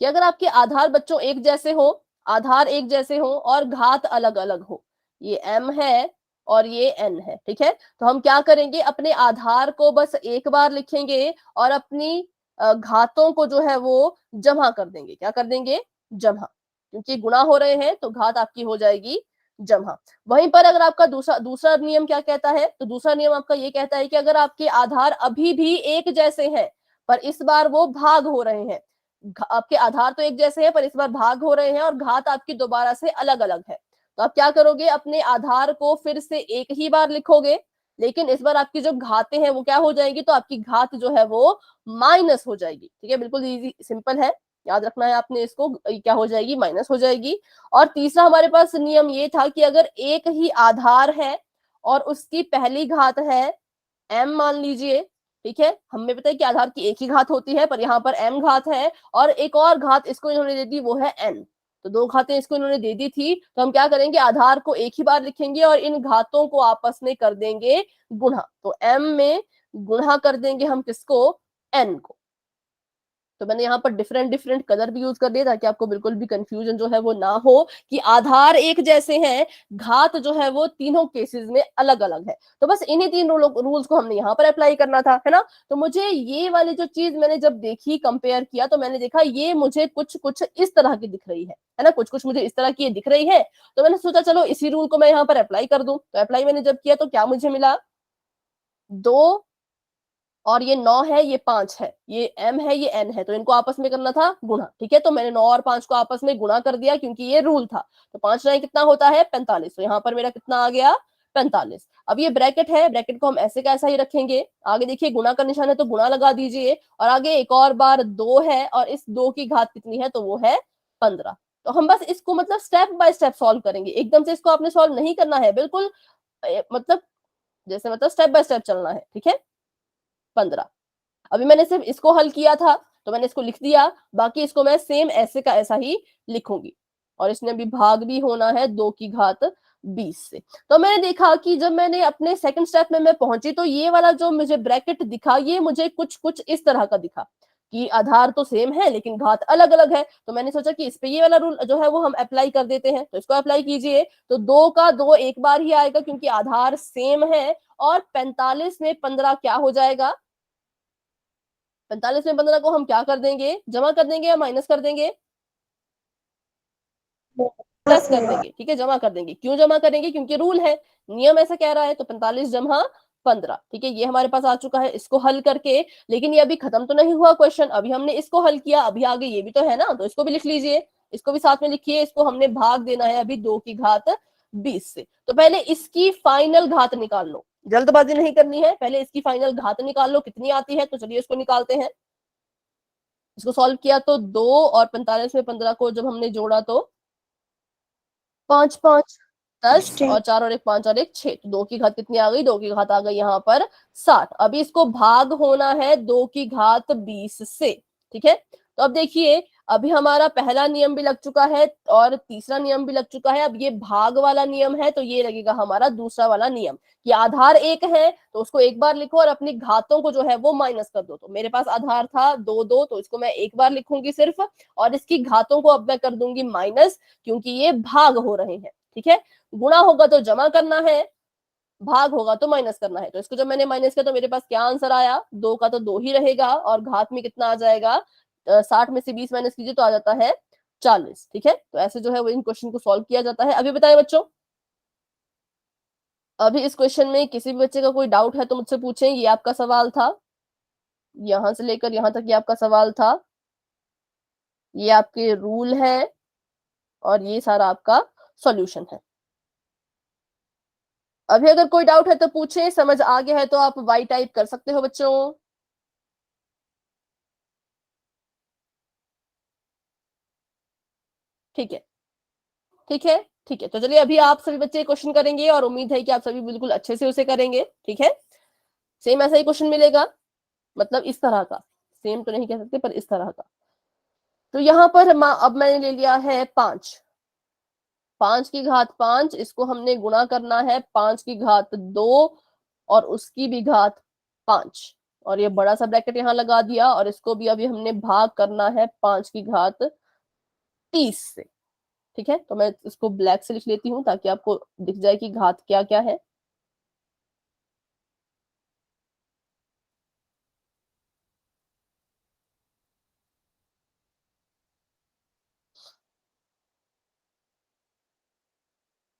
कि अगर आपके आधार बच्चों एक जैसे हो, आधार एक जैसे हो और घात अलग अलग हो, ये m है और ये n है, ठीक है। तो हम क्या करेंगे? अपने आधार को बस एक बार लिखेंगे और अपनी घातों को जो है वो जमा कर देंगे। क्या कर देंगे? जमा, क्योंकि गुणा हो रहे हैं तो घात आपकी हो जाएगी जमा। वहीं पर अगर आपका दूसरा नियम क्या कहता है? तो दूसरा नियम आपका ये कहता है कि अगर आपके आधार अभी भी एक जैसे हैं पर इस बार वो भाग हो रहे हैं, आपके आधार तो एक जैसे हैं पर इस बार भाग हो रहे हैं और घात आपकी दोबारा से अलग अलग है, तो आप क्या करोगे? अपने आधार को फिर से एक ही बार लिखोगे, लेकिन इस बार आपकी जो घातें हैं वो क्या हो जाएंगी? तो आपकी घात जो है वो माइनस हो जाएगी, ठीक है। बिल्कुल इजी सिंपल है, याद रखना है आपने इसको, क्या हो जाएगी? माइनस हो जाएगी। और तीसरा हमारे पास नियम ये था कि अगर एक ही आधार है और उसकी पहली घात है m मान लीजिए, ठीक है, हमें पता है कि आधार की एक ही घात होती है, पर यहाँ पर m घात है और एक और घात इसको इन्होंने दे दी, वो है n। तो दो घातें इसको इन्होंने दे दी थी, तो हम क्या करेंगे, आधार को एक ही बार लिखेंगे और इन घातों को आपस में कर देंगे गुणा। तो m में गुणा कर देंगे हम किसको, n को। तो मैंने यहाँ पर डिफरेंट डिफरेंट कलर भी यूज कर दिए ताकि आपको बिल्कुल भी कंफ्यूजन जो है वो ना हो कि आधार एक जैसे हैं, घात जो है वो तीनों केसेस में अलग अलग है। तो बस इन्हीं तीन रूल्स को हमने यहाँ पर अप्लाई करना था, है ना। तो मुझे ये वाली जो चीज मैंने जब देखी, कंपेयर किया, तो मैंने देखा ये मुझे कुछ कुछ इस तरह की दिख रही है ना, कुछ कुछ मुझे इस तरह की दिख रही है। तो मैंने सोचा चलो इसी रूल को मैं यहाँ पर अप्लाई कर दूं। तो अप्लाई मैंने जब किया तो क्या मुझे मिला, 2 और ये 9 है, ये 5 है, ये m है, ये n है, तो इनको आपस में करना था गुणा। ठीक है, तो मैंने 9 और 5 को आपस में गुणा कर दिया क्योंकि ये रूल था। तो 5 9 कितना होता है, 45। तो यहाँ पर मेरा कितना आ गया, 45। अब ये ब्रैकेट है, ब्रैकेट को हम ऐसे का ऐसा ही रखेंगे। आगे देखिए गुणा का निशान है तो गुणा लगा दीजिए, और आगे एक और बार 2 है और इस 2 की घात कितनी है, तो वो है 15। तो हम बस इसको मतलब स्टेप बाय स्टेप सॉल्व करेंगे, एकदम से इसको आपने सॉल्व नहीं करना है, बिल्कुल मतलब जैसे मतलब स्टेप बाय स्टेप चलना है। ठीक है, 15। अभी मैंने सिर्फ इसको हल किया था तो मैंने इसको लिख दिया, बाकी इसको मैं सेम ऐसे का ऐसा ही लिखूंगी। और इसने भी भाग भी होना है 2 की घात 20 से। तो मैंने देखा कि जब मैंने अपने सेकंड स्टेप में मैं पहुंची तो ये वाला जो मुझे ब्रैकेट दिखा, ये मुझे कुछ कुछ इस तरह का दिखा कि आधार तो सेम है लेकिन घात अलग अलग है। तो मैंने सोचा कि इस पे ये वाला रूल जो है वो हम अप्लाई कर देते हैं। तो इसको अप्लाई कीजिए, तो 2 का 2 एक बार ही आएगा क्योंकि आधार सेम है, और 45 में 15 क्या हो जाएगा, 45 में 15 को हम क्या कर देंगे, जमा कर देंगे या माइनस कर देंगे, प्लस कर देंगे। ठीक है, जमा कर देंगे। क्यों जमा करेंगे, क्योंकि रूल है, नियम ऐसा कह रहा है। तो 45 जमा 15, ठीक है, ये हमारे पास आ चुका है इसको हल करके। लेकिन ये अभी खत्म तो नहीं हुआ क्वेश्चन, अभी हमने इसको हल किया, अभी आगे ये भी तो है ना, तो इसको भी लिख लीजिए, इसको भी साथ में लिखिए। इसको हमने भाग देना है अभी 2 की घात 20 से। तो पहले इसकी फाइनल घात निकाल लो, जल्दबाजी नहीं करनी है, पहले इसकी फाइनल घात निकाल लो कितनी आती है। तो चलिए इसको निकालते हैं। इसको सॉल्व किया तो 2 और 45 में 15 को जब हमने जोड़ा तो 5 5 10 और 4 और 1 5 और 1 6। तो 2 की घात कितनी आ गई, 2 की घात आ गई यहाँ पर 60। अभी इसको भाग होना है 2 की घात 20 से। ठीक है, तो अब देखिए अभी हमारा पहला नियम भी लग चुका है और तीसरा नियम भी लग चुका है। अब ये भाग वाला नियम है तो ये लगेगा हमारा दूसरा वाला नियम कि आधार एक है तो उसको एक बार लिखो और अपनी घातों को जो है वो माइनस कर दो। तो मेरे पास आधार था 2 2, तो इसको मैं एक बार लिखूंगी सिर्फ, और इसकी घातों को अब मैं कर दूंगी माइनस क्योंकि ये भाग हो रहे हैं। ठीक है, गुणा होगा तो जमा करना है, भाग होगा तो माइनस करना है। तो इसको जब मैंने माइनस किया तो मेरे पास क्या आंसर आया, 2 का तो 2 ही रहेगा और घात में कितना आ जाएगा, 60 में से 20 माइनस कीजिए तो आ जाता है 40। ठीक है, तो ऐसे जो है वो इन क्वेश्चन को सॉल्व किया जाता है। अभी बताएं बच्चों, अभी इस क्वेश्चन में किसी भी बच्चे का कोई डाउट है तो मुझसे पूछें। ये आपका सवाल था, यहां से लेकर यहां तक ये आपका सवाल था, ये आपके रूल है और ये सारा आपका सॉल्यूशन है। अभी अगर कोई डाउट है तो पूछें, समझ आ गया है तो आप वाई टाइप कर सकते हो बच्चों। ठीक है, ठीक है, ठीक है। तो चलिए अभी आप सभी बच्चे क्वेश्चन करेंगे और उम्मीद है कि आप सभी बिल्कुल अच्छे से उसे करेंगे। ठीक है, सेम ऐसा ही क्वेश्चन मिलेगा, मतलब इस तरह का, सेम तो नहीं कह सकते पर इस तरह का। तो यहाँ पर अब मैंने ले लिया है 5, 5 की घात 5, इसको हमने गुणा करना है 5 की घात 2 और उसकी भी घात 5, और ये बड़ा सा ब्रैकेट यहाँ लगा दिया, और इसको भी अभी हमने भाग करना है 5 की घात 30 से। ठीक है, तो मैं इसको ब्लैक से लिख लेती हूँ ताकि आपको दिख जाए कि घात क्या क्या है।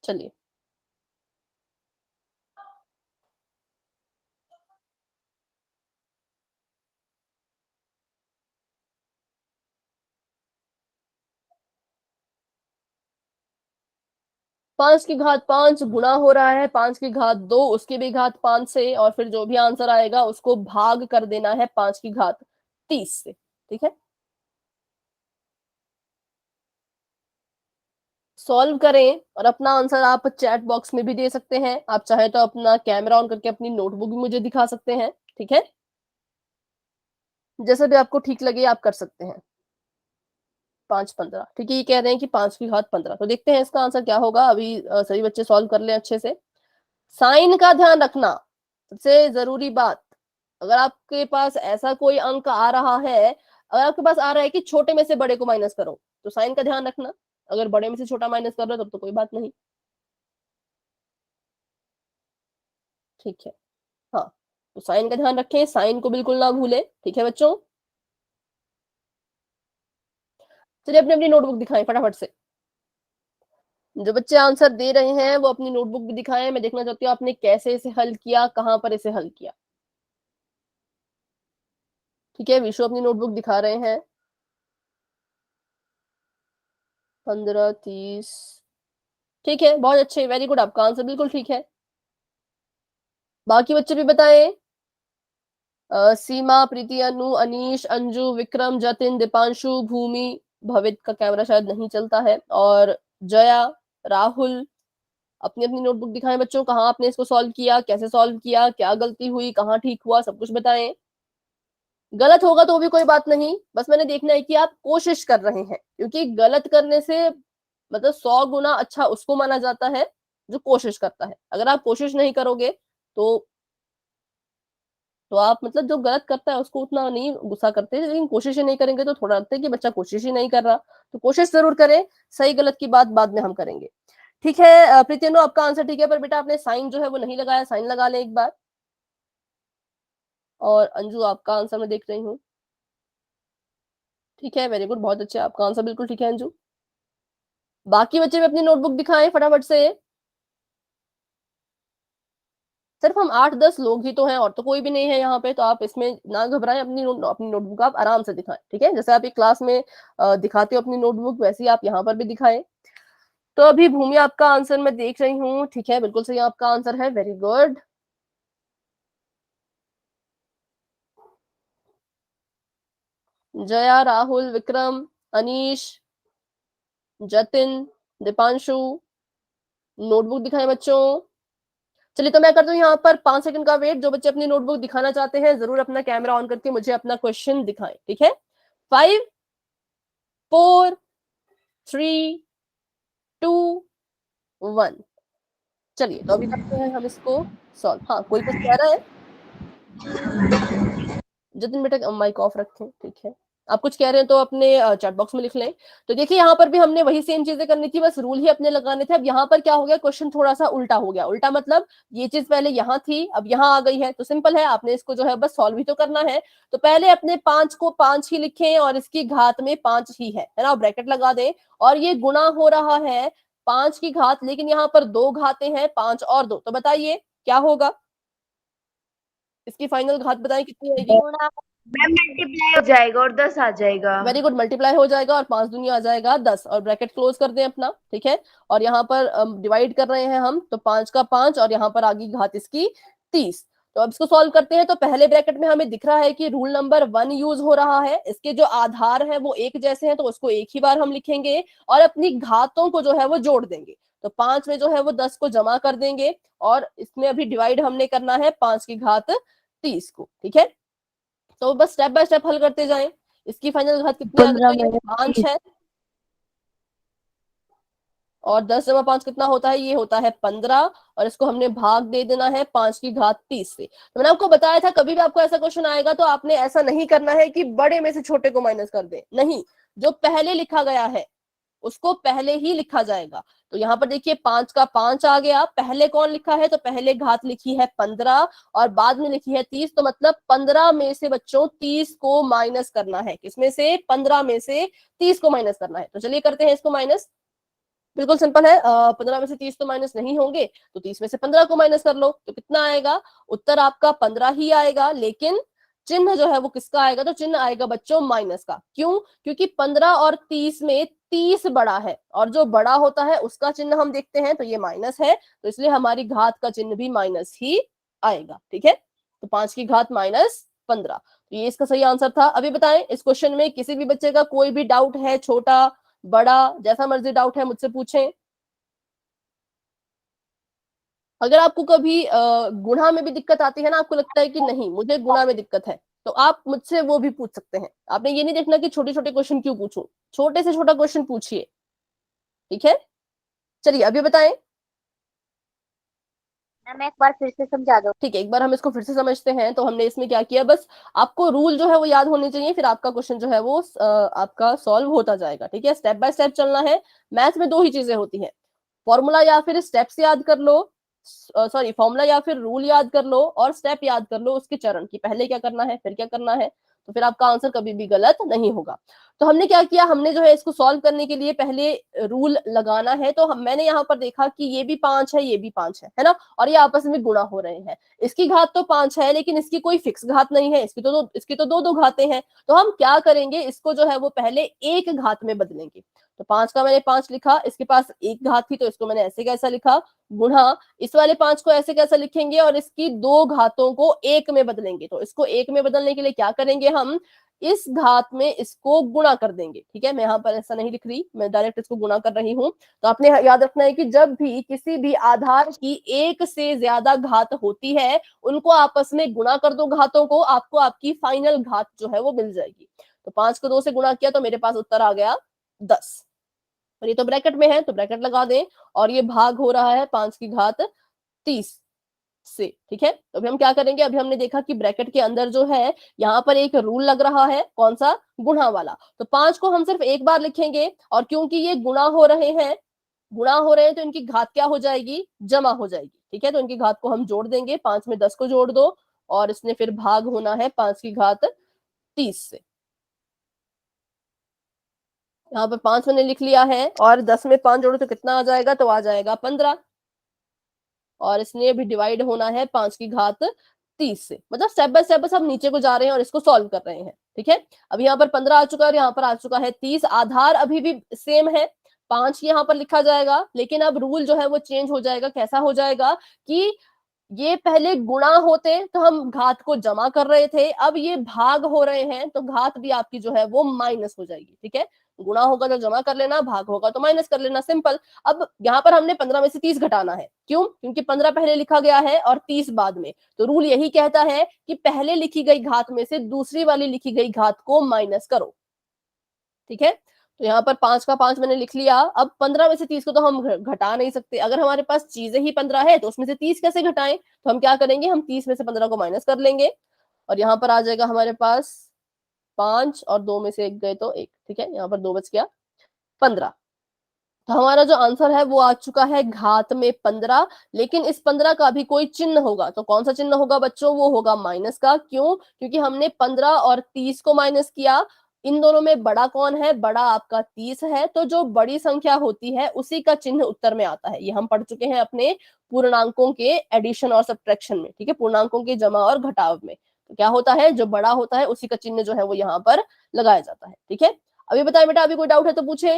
चलिए, पांच की घात 5 गुणा हो रहा है 5 की घात 2 उसकी भी घात 5 से, और फिर जो भी आंसर आएगा उसको भाग कर देना है 5 की घात 30 से। ठीक है, सॉल्व करें और अपना आंसर आप चैट बॉक्स में भी दे सकते हैं। आप चाहे तो अपना कैमरा ऑन करके अपनी नोटबुक भी मुझे दिखा सकते हैं। ठीक है, जैसे भी आपको ठीक लगे आप कर सकते हैं। 5 15, ठीक है, ये कह रहे हैं कि 5 की घात 15। तो देखते हैं इसका आंसर क्या होगा। अभी सभी बच्चे सॉल्व कर लें अच्छे से। साइन का ध्यान रखना, सबसे जरूरी बात। अगर आपके पास ऐसा कोई अंक आ रहा है, अगर आपके पास आ रहा है कि छोटे में से बड़े को माइनस करो, तो साइन का ध्यान रखना। अगर बड़े में से छोटा माइनस कर रहे हो तब तो कोई बात नहीं, ठीक है। हाँ, तो साइन का ध्यान रखें, साइन को बिल्कुल ना भूले, ठीक है बच्चों। चलिए अपनी अपनी नोटबुक दिखाएं फटाफट से। जो बच्चे आंसर दे रहे हैं वो अपनी नोटबुक भी दिखाएं। मैं देखना चाहती हूँ आपने कैसे इसे हल किया, कहां पर इसे हल किया। ठीक है, विशु अपनी नोटबुक दिखा रहे हैं। 15 30, ठीक है, बहुत अच्छे, वेरी गुड, आपका आंसर बिल्कुल ठीक है। बाकी बच्चे भी बताएं। सीमा, प्रीति, अनु, अनीश, अंजू, विक्रम, जतिन, दीपांशु, भूमि, भवित का कैमरा शायद नहीं चलता है, और जया, राहुल, अपनी अपनी नोटबुक दिखाएं बच्चों। कहाँ आपने इसको सॉल्व किया, कैसे सॉल्व किया, क्या गलती हुई, कहाँ ठीक हुआ, सब कुछ बताएं। गलत होगा तो भी कोई बात नहीं, बस मैंने देखना है कि आप कोशिश कर रहे हैं, क्योंकि गलत करने से मतलब 100 गुना अच्छा उसको माना जाता है जो कोशिश करता है। अगर आप कोशिश नहीं करोगे तो आप मतलब जो गलत करता है उसको उतना नहीं गुस्सा करते, लेकिन कोशिश ही नहीं करेंगे तो थोड़ा लगता है कि बच्चा कोशिश ही नहीं कर रहा। तो कोशिश जरूर करें, सही गलत की बात बाद में हम करेंगे। ठीक है प्रीतिनो, आपका आंसर ठीक है, पर बेटा आपने साइन जो है वो नहीं लगाया, साइन लगा ले एक बार। और अंजू, आपका आंसर मैं देख रही हूँ, ठीक है, वेरी गुड, बहुत अच्छे, आपका आंसर बिल्कुल ठीक है अंजू। बाकी बच्चे भी अपनी नोटबुक दिखाएं फटाफट से। सिर्फ हम 8-10 लोग ही तो हैं, और तो कोई भी नहीं है यहाँ पे, तो आप इसमें ना घबराएं, अपनी नोटबुक आप आराम से दिखाएं, ठीक है। जैसे आप एक क्लास में दिखाते हो अपनी नोटबुक, वैसे ही आप यहाँ पर भी दिखाएं। तो अभी भूमि आपका आंसर मैं देख रही हूँ, ठीक है, बिल्कुल सही आपका आंसर है, very good. Jaya, Rahul, Vikram, Anish, Jatin, Deepanshu, notebook दिखाएं बच्चों। चलिए, तो मैं कर दूं यहाँ पर 5 सेकंड का वेट। जो बच्चे अपनी नोटबुक दिखाना चाहते हैं जरूर अपना कैमरा ऑन करके मुझे अपना क्वेश्चन दिखाएं, ठीक है। 5 4 3 2 1। चलिए, तो अभी करते हैं हम इसको सॉल्व। हाँ, कोई कुछ कह रहा है? जतिन बेटा माइक ऑफ रखें, ठीक है। आप कुछ कह रहे हैं तो अपने चैट बॉक्स में लिख लें। तो देखिए, यहाँ पर भी हमने वही सेम चीजें करनी थी, बस रूल ही अपने लगाने थे। अब यहाँ पर क्या हो गया, क्वेश्चन थोड़ा सा उल्टा हो गया। उल्टा मतलब ये चीज पहले यहाँ थी, अब यहाँ आ गई है। तो सिंपल है, आपने इसको जो है बस सॉल्व ही तो करना है। तो पहले अपने 5 को 5 ही लिखें, और इसकी घात में 5 ही है ना, ब्रैकेट लगा दें। और ये गुणा हो रहा है 5 की घात, लेकिन यहाँ पर 2 घातें हैं, 5 और 2। तो बताइए क्या होगा, इसकी फाइनल घात बताएं कितनी आएगी। गुणा मैम मल्टीप्लाई हो जाएगा और 10 आ जाएगा। वेरी गुड, मल्टीप्लाई हो जाएगा और 5 दूनी आ जाएगा 10, और ब्रैकेट क्लोज कर दें अपना, ठीक है। और यहाँ पर डिवाइड कर रहे हैं हम, तो 5 का 5, और यहाँ पर आगे घात इसकी 30। तो अब इसको सॉल्व करते हैं। तो पहले ब्रैकेट में हमें दिख रहा है कि रूल नंबर 1 यूज हो रहा है। इसके जो आधार है वो एक जैसे हैं, तो उसको एक ही बार हम लिखेंगे, और अपनी घातों को जो है वो जोड़ देंगे। तो 5 में जो है वो 10 को जमा कर देंगे, और इसमें अभी डिवाइड हमने करना है 5 की घात 30 को, ठीक है। तो बस स्टेप बाय स्टेप हल करते जाएं। इसकी फाइनल घात कितनी आ 15 गई, में 5 है, और 10 जमा 5 कितना होता है, ये होता है 15, और इसको हमने भाग दे देना है 5 की घात 30 से। तो मैंने आपको बताया था, कभी भी आपको ऐसा क्वेश्चन आएगा तो आपने ऐसा नहीं करना है कि बड़े में से छोटे को माइनस कर दे, नहीं, जो पहले लिखा गया है उसको पहले ही लिखा जाएगा। तो यहाँ पर देखिए 5 का 5 आ गया, पहले कौन लिखा है, तो पहले घात लिखी है 15, और बाद में लिखी है 30। तो मतलब 15 में से बच्चों 30 को माइनस करना है, किसमें से, 15 में से 30 को माइनस करना है। तो चलिए करते हैं इसको माइनस, बिल्कुल सिंपल है। 15 में से 30 तो माइनस नहीं होंगे, तो 30 में से 15 को माइनस कर लो, तो कितना आएगा, उत्तर आपका 15 ही आएगा। लेकिन चिन्ह जो है वो किसका आएगा, तो चिन्ह आएगा बच्चों माइनस का। क्यों, क्योंकि 15 और 30 में 30 बड़ा है, और जो बड़ा होता है उसका चिन्ह हम देखते हैं, तो ये माइनस है, तो इसलिए हमारी घात का चिन्ह भी माइनस ही आएगा, ठीक है। तो 5 की घात -15, तो ये इसका सही आंसर था। अभी बताएं, इस क्वेश्चन में किसी भी बच्चे का कोई भी डाउट है, छोटा बड़ा जैसा मर्जी डाउट है मुझसे पूछें। अगर आपको कभी गुणा में भी दिक्कत आती है ना, आपको लगता है कि नहीं मुझे गुणा में दिक्कत है, तो आप मुझसे वो भी पूछ सकते हैं। आपने ये नहीं देखना कि छोटे छोटे क्वेश्चन क्यों पूछूं, छोटे से छोटा क्वेश्चन पूछिए, ठीक है। चलिए अभी बताएं। मैम एक बार फिर से समझा दो। ठीक है, एक बार हम इसको फिर से समझते हैं। तो हमने इसमें क्या किया, बस आपको रूल जो है वो याद होने चाहिए, फिर आपका क्वेश्चन जो है वो आपका सॉल्व होता जाएगा, ठीक है। स्टेप बाय स्टेप चलना है। मैथ में दो ही चीजें होती हैं, फॉर्मूला या फिर स्टेप्स याद कर लो, सॉरी फॉर्मूला या फिर रूल याद कर लो, और स्टेप याद कर लो उसके चरण की, पहले क्या करना है फिर क्या करना है, तो फिर आपका आंसर कभी भी गलत नहीं होगा। तो हमने क्या किया, हमने जो है इसको सॉल्व करने के लिए पहले रूल लगाना है। तो मैंने यहाँ पर देखा कि ये भी 5 है, ये भी 5 है ना, और ये आपस में गुणा हो रहे हैं। इसकी घात तो 5 है, लेकिन इसकी कोई फिक्स घात नहीं है, इसकी तो दो दो घातें हैं। तो हम क्या करेंगे, इसको जो है वो पहले एक घात में बदलेंगे। तो 5 का मैंने 5 लिखा, इसके पास एक घात थी तो इसको मैंने ऐसे कैसा लिखा, गुणा इस वाले 5 को ऐसे कैसा लिखेंगे, और इसकी दो घातों को एक में बदलेंगे। तो इसको एक में बदलने के लिए क्या करेंगे, हम इस घात में इसको गुणा कर देंगे, ठीक है। मैं यहाँ पर ऐसा नहीं लिख रही, मैं डायरेक्ट इसको गुणा कर रही हूँ। तो आपने याद रखना है कि जब भी किसी भी आधार की एक से ज्यादा घात होती है, उनको आपस में गुणा कर दो घातों को, आपको आपकी फाइनल घात जो है वो मिल जाएगी। तो 5 को 2 से गुणा किया तो मेरे पास उत्तर आ गया 10, और ये तो ब्रैकेट में है तो ब्रैकेट लगा दें, और ये भाग हो रहा है 5 की घात 30 से, ठीक है। तो अभी हम क्या करेंगे, अभी हमने देखा कि ब्रैकेट के अंदर जो है यहाँ पर एक रूल लग रहा है, कौन सा, गुणा वाला। तो 5 को हम सिर्फ एक बार लिखेंगे, और क्योंकि ये गुणा हो रहे हैं तो इनकी घात क्या हो जाएगी, जमा हो जाएगी, ठीक है। तो इनकी घात को हम जोड़ देंगे, 5 में 10 को जोड़ दो, और इसने फिर भाग होना है 5 की घात 30 से। यहाँ पर 5 मैंने लिख लिया है, और 10 में 5 जोड़ो तो कितना आ जाएगा, तो आ जाएगा 15, और इसने भी डिवाइड होना है 5 की घात 30 से। मतलब स्टेप बाय स्टेप बस हम नीचे को जा रहे हैं और इसको सॉल्व कर रहे हैं, ठीक है। अब यहाँ पर 15 आ चुका है और यहाँ पर आ चुका है 30। आधार अभी भी सेम है, 5 यहाँ पर लिखा जाएगा, लेकिन अब रूल जो है वो चेंज हो जाएगा। कैसा हो जाएगा कि ये पहले गुणा होते तो हम घात को जमा कर रहे थे, अब ये भाग हो रहे हैं तो घात भी आपकी जो है वो माइनस हो जाएगी, ठीक है। गुणा होगा तो जमा कर लेना, भाग होगा तो माइनस कर लेना, सिंपल। अब यहाँ पर हमने 15 में से 30 घटाना है, क्यों, क्योंकि 15 पहले लिखा गया है और 30 बाद में। तो रूल यही कहता है कि पहले लिखी गई घात में से दूसरी वाली लिखी गई घात को माइनस करो, ठीक है। तो यहाँ पर 5 का 5 मैंने लिख लिया। अब 15 में से 30 को तो हम घटा नहीं सकते, अगर हमारे पास चीजें ही 15 है तो उसमें से 30 कैसे घटाएं। तो हम क्या करेंगे, हम 30 में से 15 को माइनस कर लेंगे, और यहाँ पर आ जाएगा हमारे पास 5, और 2 में से 1 गए तो 1, ठीक है। यहाँ पर 2 बच गया 15। तो हमारा जो आंसर है वो आ चुका है घात में 15। लेकिन इस 15 का भी कोई चिन्ह होगा, तो कौन सा चिन्ह होगा बच्चों, वो होगा माइनस का। क्यों, क्योंकि हमने 15 और 30 को माइनस किया। इन दोनों में बड़ा कौन है, बड़ा आपका 30 है। तो जो बड़ी संख्या होती है उसी का चिन्ह उत्तर में आता है। ये हम पढ़ चुके हैं अपने पूर्णांकों के एडिशन और सब्ट्रैक्शन में, ठीक है, पूर्णांकों के जमा और घटाव में। तो क्या होता है, जो बड़ा होता है उसी का चिन्ह जो है वो यहाँ पर लगाया जाता है, ठीक है। अभी बताए बेटा, अभी कोई डाउट है तो पूछे।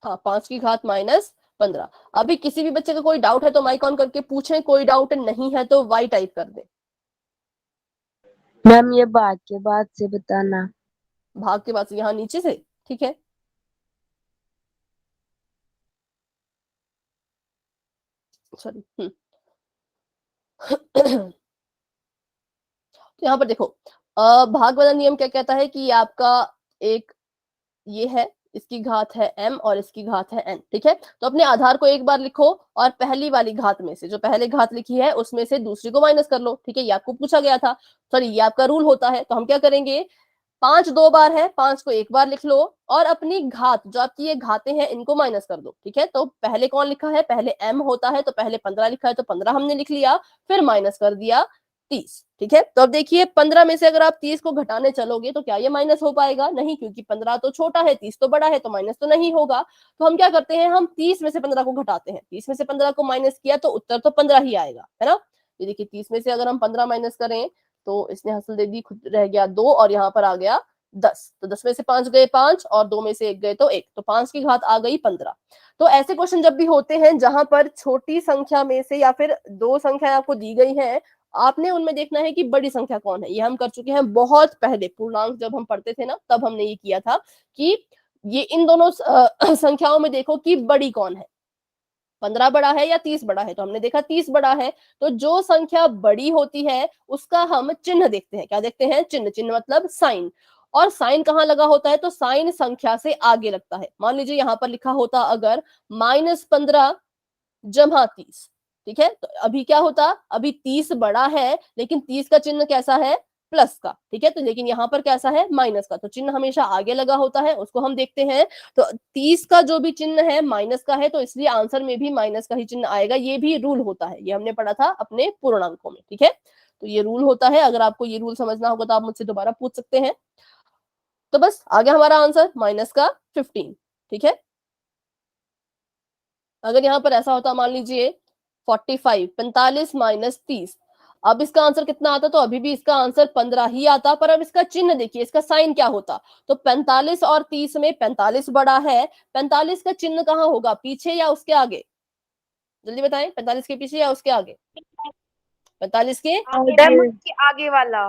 हाँ, 5 की घात माइनस 15। अभी किसी भी बच्चे का कोई डाउट है तो माइक ऑन करके पूछें, कोई डाउट नहीं है तो वाई टाइप कर दे। मैम ये भाग के बाद से बताना। भाग के बाद यहाँ नीचे से, ठीक है। सॉरी तो यहाँ पर देखो, भाग वाला नियम क्या कहता है कि ये आपका एक ये है, इसकी घात है m और इसकी घात है n, ठीक है। तो अपने आधार को एक बार लिखो, और पहली वाली घात में से जो पहले घात लिखी है उसमें से दूसरी को माइनस कर लो, ठीक है। ये आपको पूछा गया था, सॉरी ये आपका रूल होता है। तो हम क्या करेंगे, 5 2 बार है, 5 को एक बार लिख लो, और अपनी घात जो आपकी ये घातें हैं इनको माइनस कर दो, ठीक है। तो पहले कौन लिखा है, पहले m होता है, तो पहले 15 लिखा है तो 15 हमने लिख लिया, फिर माइनस कर दिया 30, ठीक है। तो अब देखिए 15 में से अगर आप 30 को घटाने चलोगे तो क्या ये माइनस हो पाएगा, नहीं, क्योंकि 15 तो छोटा है 30 तो बड़ा है, तो माइनस तो नहीं होगा। तो हम क्या करते हैं, हम 30 में से 15 को घटाते हैं, 30 में से 15 को माइनस किया तो उत्तर तो 15 ही आएगा, है ना। ये देखिए 30 में से अगर हम 15 माइनस करें तो इसने हासिल दे दी, खुद रह गया 2, और यहाँ पर आ गया 10। तो 10 में से 5 गए 5, और 2 में से 1 गए तो 1, तो 5 की घात आ गई 15। तो ऐसे क्वेश्चन जब भी होते हैं जहां पर छोटी संख्या में से या फिर दो संख्या आपको दी गई है, आपने उनमें देखना है कि बड़ी संख्या कौन है। ये हम कर चुके हैं बहुत पहले, पूर्णांक जब हम पढ़ते थे ना तब हमने ये किया था कि ये इन दोनों संख्याओं में देखो कि बड़ी कौन है, 15 बड़ा है या 30 बड़ा है? तो हमने देखा 30 बड़ा है। तो जो संख्या बड़ी होती है उसका हम चिन्ह देखते हैं। क्या देखते हैं? चिन्ह। चिन्ह मतलब साइन। और साइन कहाँ लगा होता है? तो साइन संख्या से आगे लगता है। मान लीजिए यहाँ पर लिखा होता अगर -15 जमा 30, ठीक है, तो अभी क्या होता? अभी 30 बड़ा है लेकिन 30 का चिन्ह कैसा है? प्लस का, ठीक है। तो लेकिन यहाँ पर कैसा है? माइनस का। तो चिन्ह हमेशा आगे लगा होता है, उसको हम देखते हैं। तो 30 का जो भी चिन्ह है माइनस का है, तो इसलिए आंसर में भी माइनस का ही चिन्ह आएगा। ये भी रूल होता है, ये हमने पढ़ा था अपने पूर्णांकों में, ठीक है। तो ये रूल होता है। अगर आपको ये रूल समझना होगा तो आप मुझसे दोबारा पूछ सकते हैं। तो बस आ गया हमारा आंसर माइनस का 15, ठीक है। अगर यहाँ पर ऐसा होता, मान लीजिए 45, 45 माइनस 30, अब इसका आंसर कितना आता? तो अभी भी इसका आंसर 15 ही आता। पर अब इसका चिन्ह देखिए, इसका साइन क्या होता? तो 45 और 30 में 45 बड़ा है। 45 का चिन्ह कहाँ होगा? पीछे या उसके आगे? जल्दी बताएं, 45 के पीछे या उसके आगे? 45 के आगे वाला।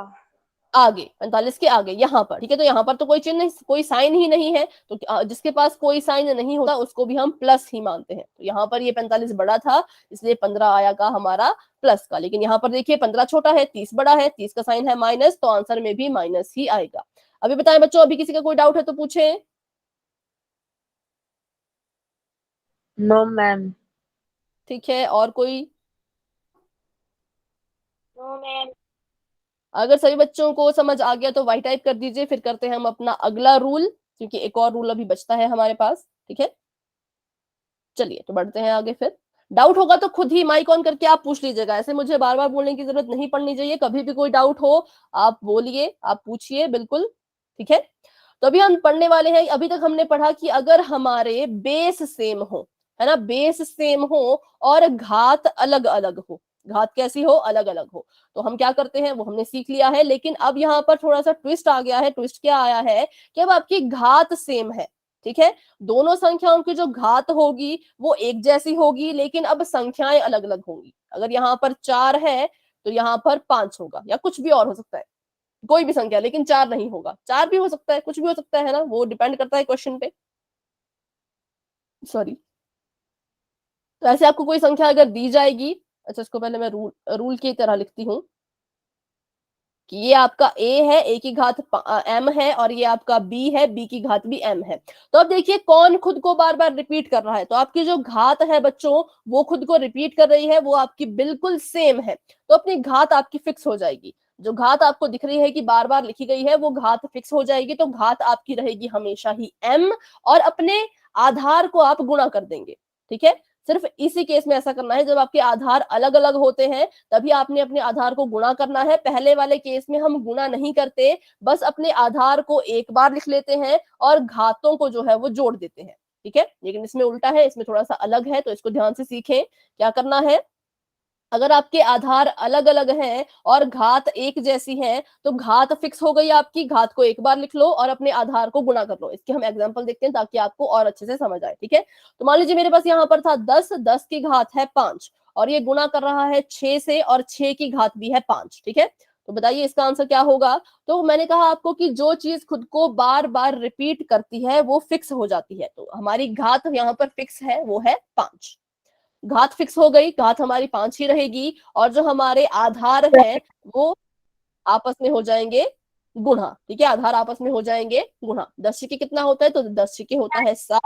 आगे, 45 के आगे, यहाँ पर, ठीक है। तो यहाँ पर तो कोई चिन्ह, कोई साइन ही नहीं है। तो जिसके पास कोई साइन नहीं होता उसको भी हम प्लस ही मानते हैं। तो यहाँ पर ये 45 बड़ा था इसलिए 15 आया का हमारा प्लस का। लेकिन यहाँ पर देखिए 15 छोटा है, 30 बड़ा है, 30 का साइन है माइनस, तो आंसर में भी माइनस ही आएगा। अभी बताएं बच्चों, अभी किसी का कोई डाउट है तो पूछे। No ma'am. ठीक है, और कोई? No ma'am. अगर सभी बच्चों को समझ आ गया तो वाई टाइप कर दीजिए। फिर करते हैं हम अपना अगला रूल, क्योंकि एक और रूल अभी बचता है हमारे पास, ठीक है। चलिए तो बढ़ते हैं आगे। फिर डाउट होगा तो खुद ही माइक ऑन करके आप पूछ लीजिएगा। ऐसे मुझे बार बार बोलने की जरूरत नहीं पड़नी चाहिए। कभी भी कोई डाउट हो आप बोलिए, आप पूछिए, बिल्कुल, ठीक है। तो अभी हम पढ़ने वाले हैं। अभी तक हमने पढ़ा कि अगर हमारे बेस सेम हो, है ना, बेस सेम हो और घात अलग अलग हो, घात कैसी हो? अलग अलग हो, तो हम क्या करते हैं वो हमने सीख लिया है। लेकिन अब यहाँ पर थोड़ा सा ट्विस्ट आ गया है। ट्विस्ट क्या आया है कि अब आपकी घात सेम है, ठीक है। दोनों संख्याओं की जो घात होगी वो एक जैसी होगी, लेकिन अब संख्याएं अलग अलग होंगी। अगर यहाँ पर 4 है तो यहाँ पर 5 होगा, या कुछ भी और हो सकता है, कोई भी संख्या, लेकिन 4 नहीं होगा। 4 भी हो सकता है, कुछ भी हो सकता है ना, वो डिपेंड करता है क्वेश्चन पे। सॉरी। तो ऐसे आपको कोई संख्या अगर दी जाएगी, अच्छा इसको पहले मैं रूल की तरह लिखती हूँ कि ये आपका a है, a की घात m है, और ये आपका b है, b की घात भी m है। तो अब देखिए कौन खुद को बार बार रिपीट कर रहा है। तो आपकी जो घात है बच्चों वो खुद को रिपीट कर रही है, वो आपकी बिल्कुल सेम है। तो अपनी घात आपकी फिक्स हो जाएगी। जो घात आपको दिख रही है कि बार बार लिखी गई है वो घात फिक्स हो जाएगी। तो घात आपकी रहेगी हमेशा ही m, और अपने आधार को आप गुणा कर देंगे, ठीक है। सिर्फ इसी केस में ऐसा करना है जब आपके आधार अलग अलग होते हैं, तभी आपने अपने आधार को गुणा करना है। पहले वाले केस में हम गुणा नहीं करते, बस अपने आधार को एक बार लिख लेते हैं और घातों को जो है वो जोड़ देते हैं, ठीक है। लेकिन इसमें उल्टा है, इसमें थोड़ा सा अलग है, तो इसको ध्यान से सीखें क्या करना है। अगर आपके आधार अलग अलग हैं और घात एक जैसी है तो घात फिक्स हो गई आपकी, घात को एक बार लिख लो और अपने आधार को गुणा कर लो। इसके हम एग्जांपल देखते हैं ताकि आपको और अच्छे से समझ आए, ठीक है। तो मान लीजिए मेरे पास यहाँ पर था 10, 10 की घात है 5, और ये गुणा कर रहा है 6 से, और 6 की घात भी है 5, ठीक है। तो बताइए इसका आंसर क्या होगा। तो मैंने कहा आपको कि जो चीज खुद को बार बार रिपीट करती है वो फिक्स हो जाती है। तो हमारी घात यहाँ पर फिक्स है, वो है 5। घात फिक्स हो गई, घात हमारी 5 ही रहेगी, और जो हमारे आधार हैं वो आपस में हो जाएंगे गुणा, ठीक है। आधार आपस में हो जाएंगे गुणा। 10 छक्के कितना होता है? तो 10 छक्के होता है 60,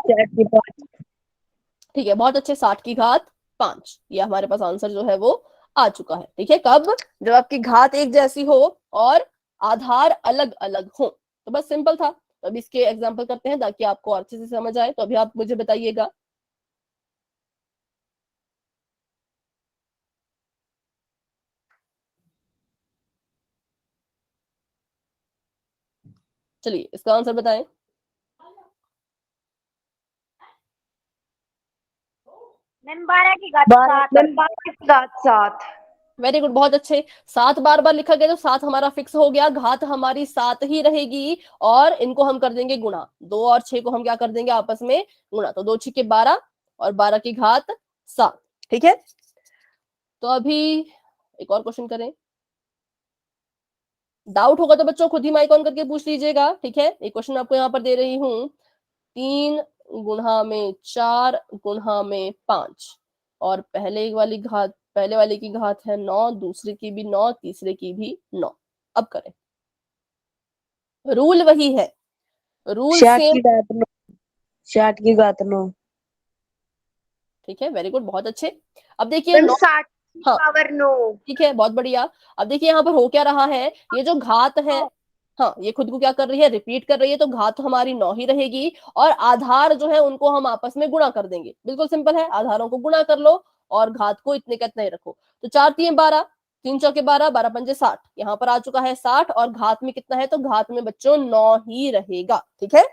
ठीक है, बहुत अच्छे। 60 की घात 5, ये हमारे पास आंसर जो है वो आ चुका है, ठीक है। कब? जब आपकी घात एक जैसी हो और आधार अलग अलग हो। तो बस सिंपल था। तो अब इसके एग्जाम्पल करते हैं ताकि आपको अच्छे से समझ आए। तो अभी आप मुझे बताइएगा। चलिए इसका आंसर बताएं। मैम 12 की घात 7। वेरी गुड, बहुत अच्छे। 7 बार बार लिखा गया तो 7 हमारा फिक्स हो गया, घात हमारी 7 ही रहेगी, और इनको हम कर देंगे गुणा। 2 और 6 को हम क्या कर देंगे आपस में गुणा। तो 2 6 12, और 12 की घात 7, ठीक है। तो अभी एक और क्वेश्चन करें। डाउट होगा तो बच्चों खुद ही माइक ऑन करके पूछ लीजिएगा, ठीक है। एक क्वेश्चन आपको यहाँ पर दे रही हूँ, 3 गुणा में 4 गुणा में 5, और पहले वाले की घात है 9, दूसरे की भी 9, तीसरे की भी 9। अब करें, रूल वही है, रूल 60 सेम। की घात 9, 60 की घात 9। ठीक है, वेरी गुड, बहुत अच्छे। अब देखिए 9, 60 हाँ पावर 9। ठीक है, बहुत बढ़िया। अब देखिए यहाँ पर हो क्या रहा है, ये जो घात है, हाँ ये खुद को क्या कर रही है, रिपीट कर रही है, तो घात तो हमारी 9 ही रहेगी, और आधार जो है उनको हम आपस में गुणा कर देंगे। बिल्कुल सिंपल है, आधारों को गुणा कर लो और घात को इतने का इतना ही रखो। तो 4 3 12, 3 चौके 12, 12 पंजे 60, यहाँ पर आ चुका है 60, और घात में कितना है, तो घात में बच्चों 9 ही रहेगा। ठीक है,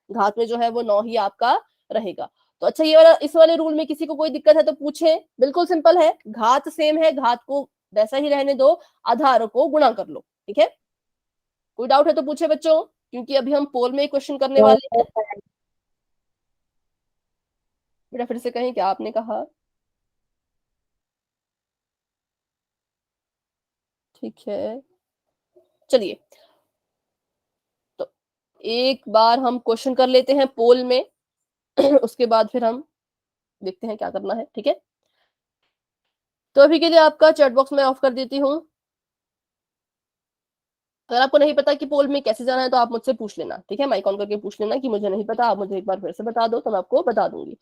घात में जो है वो 9 ही आपका रहेगा। तो अच्छा, ये वाला, इस वाले रूल में किसी को कोई दिक्कत है तो पूछे। बिल्कुल सिंपल है, घात सेम है, घात को वैसा ही रहने दो, आधार को गुणा कर लो। ठीक है, कोई डाउट है तो पूछे बच्चों, क्योंकि अभी हम पोल में क्वेश्चन करने वाले हैं। बेटा फिर से कहें, क्या आपने कहा? ठीक है, चलिए, तो एक बार हम क्वेश्चन कर लेते हैं पोल में उसके बाद फिर हम देखते हैं क्या करना है। ठीक है, तो अभी के लिए आपका चैट बॉक्स में ऑफ कर देती हूँ। अगर आपको नहीं पता कि पोल में कैसे जाना है तो आप मुझसे पूछ लेना। ठीक है, माइक ऑन करके पूछ लेना कि मुझे नहीं पता, आप मुझे एक बार फिर से बता दो तो मैं आपको बता दूंगी।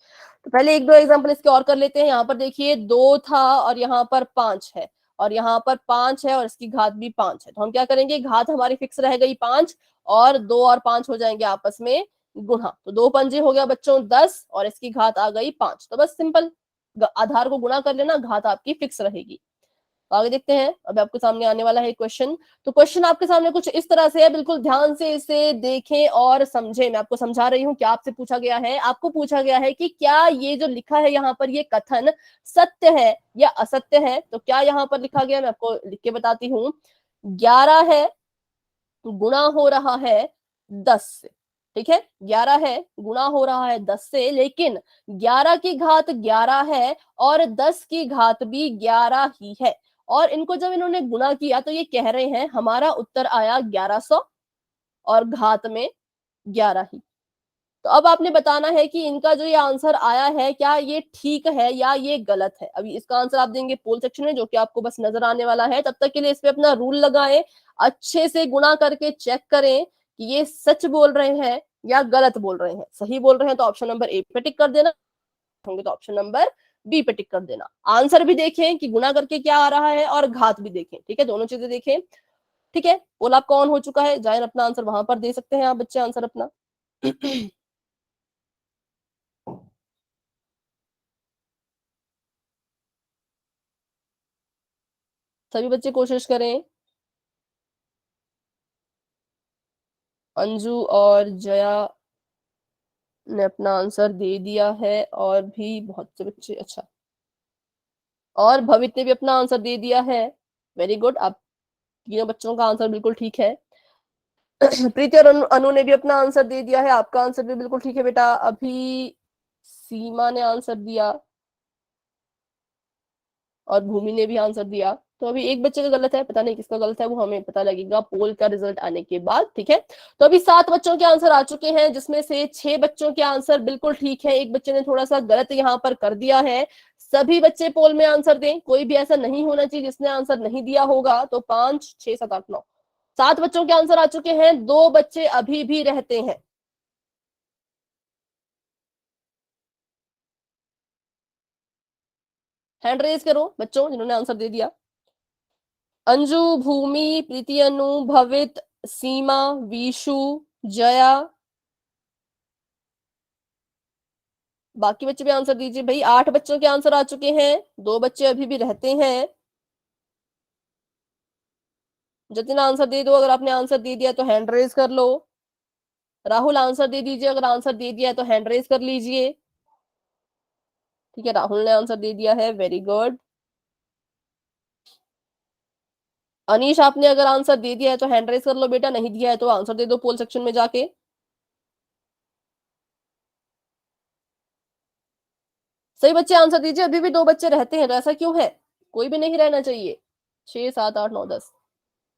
तो पहले एक दो एग्जांपल इसके और कर लेते हैं। यहाँ पर देखिए 2 था और यहाँ पर 5 है, और यहाँ पर 5 है और इसकी घात भी 5 है। तो हम क्या करेंगे, घात हमारी फिक्स रह गई 5, और 2 और 5 हो जाएंगे आपस में गुणा। तो 2 पंजे हो गया बच्चों 10, और इसकी घात आ गई 5। तो बस सिंपल आधार को गुणा कर लेना, घात आपकी फिक्स रहेगी। तो आगे देखते हैं, अब आपके सामने आने वाला है क्वेश्चन। तो क्वेश्चन आपके सामने कुछ इस तरह से है, बिल्कुल ध्यान से इसे देखें और समझें। मैं आपको समझा रही हूँ, क्या आपसे पूछा गया है, आपको पूछा गया है कि क्या ये जो लिखा है यहाँ पर, ये कथन सत्य है या असत्य है। तो क्या यहाँ पर लिखा गया, मैं आपको लिख के बताती हूँ। 11 है, गुणा हो रहा है 10 से। ठीक है, 11 है, गुणा हो रहा है 10 से, लेकिन 11 की घात 11 है और 10 की घात भी 11 ही है। और इनको जब इन्होंने गुणा किया तो ये कह रहे हैं हमारा उत्तर आया 1100 और घात में 11 ही। तो अब आपने बताना है कि इनका जो ये आंसर आया है, क्या ये ठीक है या ये गलत है। अभी इसका आंसर आप देंगे पोल सेक्शन में, जो कि आपको बस नजर आने वाला है। तब तक के लिए इस पे अपना रूल लगाएं, अच्छे से गुणा करके चेक करें कि ये सच बोल रहे हैं या गलत बोल रहे हैं। सही बोल रहे हैं तो ऑप्शन नंबर ए पे टिक कर देना, होंगे तो ऑप्शन नंबर बी पे टिक कर देना। आंसर भी देखें कि गुणा करके क्या आ रहा है, और घात भी देखें। ठीक है, दोनों चीजें देखें। ठीक है, पोल आपका ऑन हो चुका है, जाए अपना आंसर वहां पर दे सकते हैं आप बच्चे, आंसर अपना। सभी बच्चे कोशिश करें। अंजू और जया ने अपना आंसर दे दिया है, और भी बहुत से बच्चे, अच्छा, और भवित ने भी अपना आंसर दे दिया है। वेरी गुड, आप तीनों बच्चों का आंसर बिल्कुल ठीक है। प्रीति और अनु ने भी अपना आंसर दे दिया है, आपका आंसर भी बिल्कुल ठीक है बेटा। अभी सीमा ने आंसर दिया और भूमि ने भी आंसर दिया। तो अभी एक बच्चे का गलत है, पता नहीं किसका गलत है, वो हमें पता लगेगा पोल का रिजल्ट आने के बाद। ठीक है, तो अभी 7 बच्चों के आंसर आ चुके हैं, जिसमें से 6 बच्चों के आंसर बिल्कुल ठीक है, एक बच्चे ने थोड़ा सा गलत यहाँ पर कर दिया है। सभी बच्चे पोल में आंसर दें, कोई भी ऐसा नहीं होना चाहिए जिसने आंसर नहीं दिया होगा। तो 5 6 7 8 9, 7 बच्चों के आंसर आ चुके हैं, 2 बच्चे अभी भी रहते हैं। हैंड रेज करो बच्चों जिन्होंने आंसर दे दिया। अंजू, भूमि, प्रीति, अनु, भवित, सीमा, विशु, जया, बाकी बच्चे भी आंसर दीजिए भाई। 8 बच्चों के आंसर आ चुके हैं, 2 बच्चे अभी भी रहते हैं। जतिन आंसर दे दो, अगर आपने आंसर दे दिया तो हैंड रेज कर लो। राहुल आंसर दे दीजिए, अगर आंसर दे दिया तो हैंड रेज कर लीजिए। ठीक है, राहुल ने आंसर दे दिया है, वेरी गुड। अनीश, आपने अगर आंसर दे दिया है तो हैंड रेज कर लो बेटा, नहीं दिया है तो आंसर दे दो पोल सेक्शन में जाके। सही बच्चे आंसर दीजिए, अभी भी 2 बच्चे रहते हैं, तो ऐसा क्यों है, कोई भी नहीं रहना चाहिए। 6 7 8 9 10,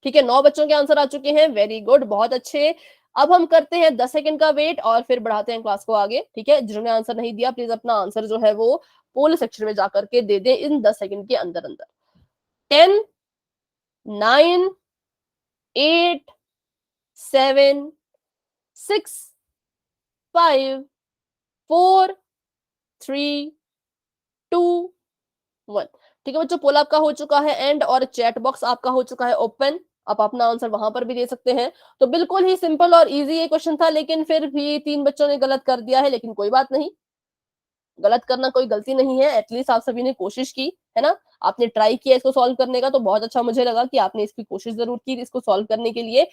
ठीक है, 9 बच्चों के आंसर आ चुके हैं, वेरी गुड, बहुत अच्छे। अब हम करते हैं 10 सेकंड का वेट और फिर बढ़ाते हैं क्लास को आगे, ठीक है। जिन्होंने आंसर नहीं दिया प्लीज अपना आंसर जो है वो पोल सेक्शन में जाकर के दे दे इन 10 सेकंड के अंदर अंदर। 10, 9, 8, 7, 6, 5, 4, 3, 2, 1। ठीक है बच्चों, पोल आपका हो चुका है एंड और चैट बॉक्स आपका हो चुका है ओपन। आप अपना आंसर वहां पर भी दे सकते हैं। तो बिल्कुल ही सिंपल और इजी ये क्वेश्चन था, लेकिन फिर भी 3 बच्चों ने गलत कर दिया है, लेकिन कोई बात नहीं, गलत करना कोई गलती नहीं है। एटलीस्ट आप सभी ने कोशिश की, है ना, आपने ट्राई किया इसको सॉल्व करने का, तो बहुत अच्छा मुझे लगा कि आपने इसकी कोशिश जरूर की इसको सॉल्व करने के लिए।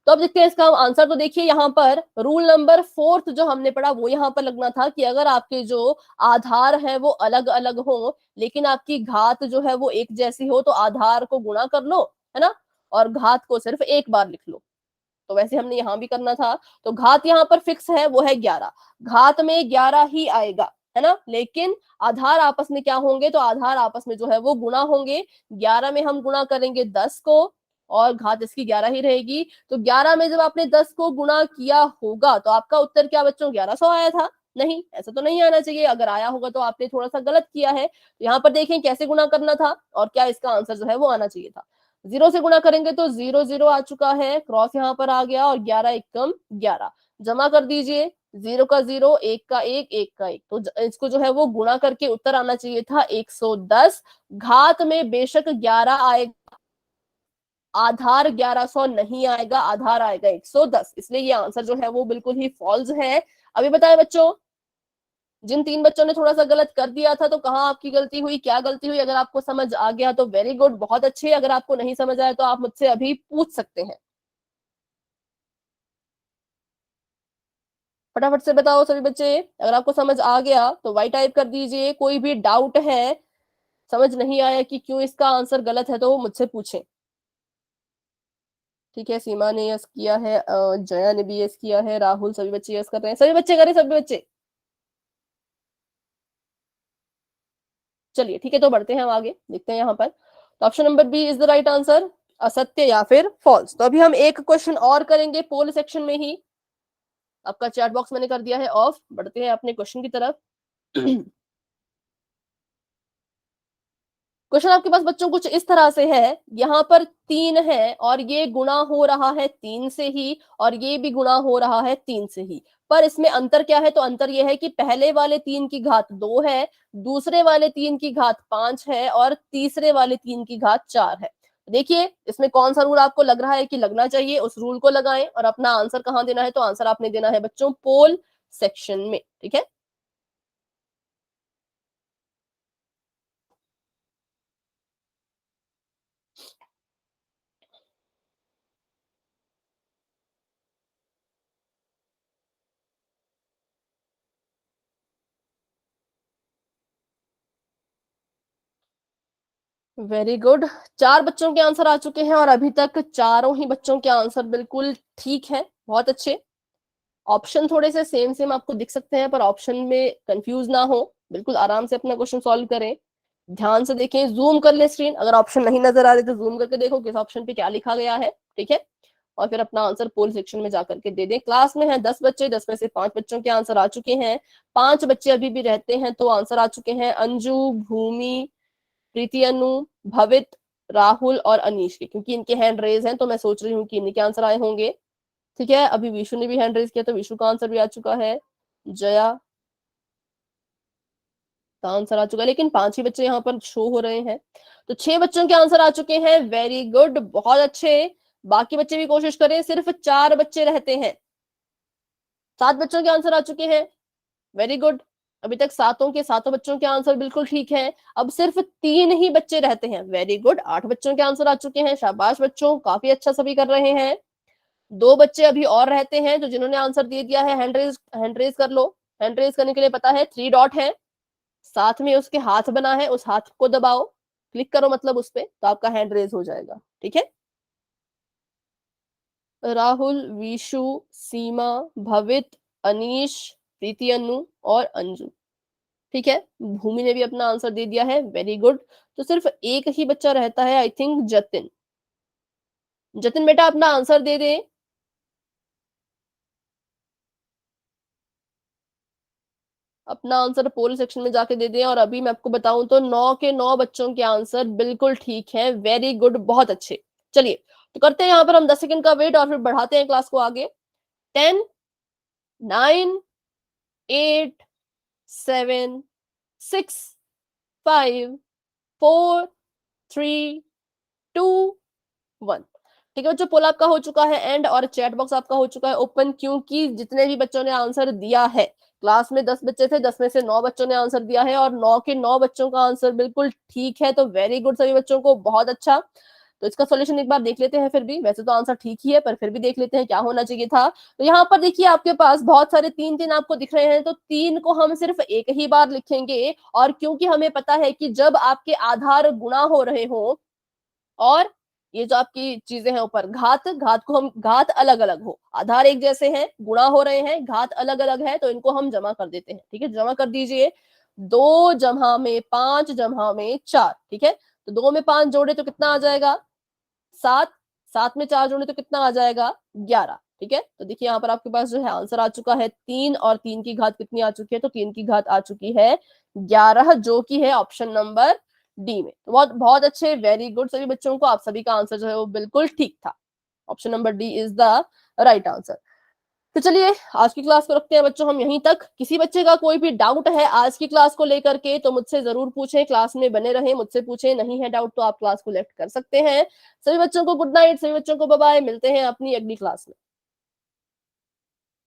तो अब देखते हैं इसका आंसर। तो देखिए यहाँ पर रूल नंबर 4 जो हमने पढ़ा वो यहाँ पर लगना था कि अगर आपके जो आधार है वो अलग अलग हो लेकिन आपकी घात जो है वो एक जैसी हो तो आधार को गुणा कर लो, है ना, और घात को सिर्फ एक बार लिख लो। तो वैसे हमने यहाँ भी करना था। तो घात यहाँ पर फिक्स है, वो है 11, घात में 11 ही आएगा, है ना, लेकिन आधार आपस में क्या होंगे, तो आधार आपस में जो है वो गुणा होंगे। 11 में हम गुणा करेंगे 10 को और घात इसकी 11 ही रहेगी। तो 11 में जब आपने 10 को गुणा किया होगा तो आपका उत्तर क्या बच्चों 1100 आया था? नहीं, ऐसा तो नहीं आना चाहिए। अगर आया होगा तो आपने थोड़ा सा गलत किया है। तो यहाँ पर देखें कैसे गुणा करना था और क्या इसका आंसर जो है वो आना चाहिए था। 0 से गुणा करेंगे तो 0 0 आ चुका है, क्रॉस यहाँ पर आ गया और 11 एकम 11 जमा कर दीजिए। 0 का 0, 1 का 1, 1 का 1, तो इसको जो है वो गुणा करके उत्तर आना चाहिए था 110। घात में बेशक 11 आएगा, आधार 1100 नहीं आएगा, आधार आएगा 110, इसलिए ये आंसर जो है वो बिल्कुल ही फॉल्स है। अभी बताए बच्चों, जिन 3 बच्चों ने थोड़ा सा गलत कर दिया था तो कहाँ आपकी गलती हुई, क्या गलती हुई? अगर आपको समझ आ गया तो वेरी गुड, बहुत अच्छे। अगर आपको नहीं समझ आया तो आप मुझसे अभी पूछ सकते हैं। फटाफट से बताओ सभी बच्चे, अगर आपको समझ आ गया तो वाई टाइप कर दीजिए। कोई भी डाउट है, समझ नहीं आया कि क्यों इसका आंसर गलत है, तो वो मुझसे पूछें। ठीक है, सीमा ने यस किया है, जया ने भी यस किया है, राहुल, सभी बच्चे यस कर रहे हैं। सभी बच्चे करें, सभी बच्चे। चलिए ठीक है, तो बढ़ते हैं हम आगे, देखते हैं यहाँ पर। तो option number B is the right answer, असत्य या फिर फॉल्स। तो अभी हम एक क्वेश्चन और करेंगे पोल सेक्शन में ही। आपका चैट बॉक्स मैंने कर दिया है ऑफ, बढ़ते हैं अपने क्वेश्चन की तरफ। क्वेश्चन आपके पास बच्चों कुछ इस तरह से है, यहाँ पर 3 है और ये गुणा हो रहा है 3 से ही और ये भी गुणा हो रहा है 3 से ही, पर इसमें अंतर क्या है? तो अंतर ये है कि पहले वाले 3 की घात 2 है, दूसरे वाले 3 की घात 5 है और तीसरे वाले 3 की घात 4 है। देखिए इसमें कौन सा रूल आपको लग रहा है कि लगना चाहिए, उस रूल को लगाएं और अपना आंसर कहाँ देना है? तो आंसर आपने देना है बच्चों पोल सेक्शन में, ठीक है। वेरी गुड, 4 बच्चों के आंसर आ चुके हैं और अभी तक चारों ही बच्चों के आंसर बिल्कुल ठीक है, बहुत अच्छे। ऑप्शन थोड़े से सेम सेम आपको दिख सकते हैं, पर ऑप्शन में कंफ्यूज ना हो, बिल्कुल आराम से अपना क्वेश्चन सॉल्व करें, ध्यान से देखें, जूम कर ले स्क्रीन। अगर ऑप्शन नहीं नजर आ रहे तो जूम करके देखो किस ऑप्शन पे क्या लिखा गया है, ठीक है, और फिर अपना आंसर पोल सेक्शन में जाकर के दे दें। क्लास में है 10 बच्चे, 10 में से 5 बच्चों के आंसर आ चुके हैं, 5 बच्चे अभी भी रहते हैं तो आंसर आ चुके हैं अंजू, भूमि, प्रीति, अनु, भवित, राहुल और अनीश के। क्योंकि इनके हैंड रेज हैं तो मैं सोच रही हूँ कि इनके आंसर आए होंगे, ठीक है। अभी विशु ने भी हैंड रेज किया तो विशु का आंसर भी आ चुका है, जया का आंसर आ चुका है, लेकिन 5 ही बच्चे यहाँ पर शो हो रहे हैं। तो 6 बच्चों के आंसर आ चुके हैं, वेरी गुड, बहुत अच्छे। बाकी बच्चे भी कोशिश करें, सिर्फ 4 बच्चे रहते हैं। 7 बच्चों के आंसर आ चुके हैं, वेरी गुड, अभी तक सातों के सातों बच्चों के आंसर बिल्कुल ठीक है। अब सिर्फ 3 ही बच्चे रहते हैं, वेरी गुड, 8 बच्चों के आंसर आ चुके हैं, शाबाश बच्चों, काफी अच्छा सभी कर रहे हैं। 2 बच्चे अभी और रहते हैं, तो जिन्होंने आंसर दे दिया है हैंड रेज कर लो। हैंड रेज करने के लिए पता है 3 डॉट है, साथ में उसके हाथ बना है, उस हाथ को दबाओ, क्लिक करो मतलब उस पे, तो आपका हैंड रेज हो जाएगा, ठीक है। राहुल, विशु, सीमा, भवित, अनीश, प्रीति, अनु और अंजू, ठीक है। भूमि ने भी अपना आंसर दे दिया है, वेरी गुड। तो सिर्फ एक ही बच्चा रहता है, आई थिंक जतिन। जतिन बेटा अपना आंसर दे दे। अपना आंसर पोल सेक्शन में जाके दे दें। और अभी मैं आपको बताऊं तो 9 के 9 बच्चों के आंसर बिल्कुल ठीक है, वेरी गुड, बहुत अच्छे। चलिए तो करते हैं यहाँ पर हम 10 सेकंड का वेट और फिर बढ़ाते हैं क्लास को आगे। 10, 9, 8, 7, 6, 5, 4, 3, 2, 1। ठीक है बच्चों, पोल आपका हो चुका है एंड और चैट बॉक्स आपका हो चुका है ओपन, क्योंकि जितने भी बच्चों ने आंसर दिया है, क्लास में 10 बच्चे थे, 10 में से 9 बच्चों ने आंसर दिया है और 9 के 9 बच्चों का आंसर बिल्कुल ठीक है। तो वेरी गुड सभी बच्चों को, बहुत अच्छा। तो इसका सॉल्यूशन एक बार देख लेते हैं। फिर भी वैसे तो आंसर ठीक ही है, पर फिर भी देख लेते हैं क्या होना चाहिए था। तो यहाँ पर देखिए आपके पास बहुत सारे 3-3 आपको दिख रहे हैं, तो 3 को हम सिर्फ एक ही बार लिखेंगे। और क्योंकि हमें पता है कि जब आपके आधार गुणा हो रहे हो और ये जो आपकी चीजें हैं ऊपर घात, घात को हम, घात अलग अलग हो, आधार एक जैसे हैं, गुणा हो रहे हैं, घात अलग अलग है, तो इनको हम जमा कर देते हैं। ठीक है, जमा कर दीजिए। 2 जमा में 5 जमा में 4। ठीक है, तो 2 में 5 जोड़े तो कितना आ जाएगा 7, 7 में 4 जोड़े तो कितना आ जाएगा 11। ठीक है, तो देखिए यहाँ पर आपके पास जो है आंसर आ चुका है 3 और 3 की घात कितनी आ चुकी है, तो 3 की घात आ चुकी है 11, जो कि है ऑप्शन नंबर डी में। तो बहुत बहुत अच्छे, वेरी गुड सभी बच्चों को, आप सभी का आंसर जो है वो बिल्कुल ठीक था। Option number D is the right answer. तो चलिए आज की क्लास को रखते हैं बच्चों हम यहीं तक। किसी बच्चे का कोई भी डाउट है आज की क्लास को लेकर के तो मुझसे जरूर पूछें, क्लास में बने रहें, मुझसे पूछें। नहीं है डाउट तो आप क्लास को लेफ्ट कर सकते हैं। सभी बच्चों को गुड नाइट, सभी बच्चों को बाय बाय, मिलते हैं अपनी अगली क्लास में।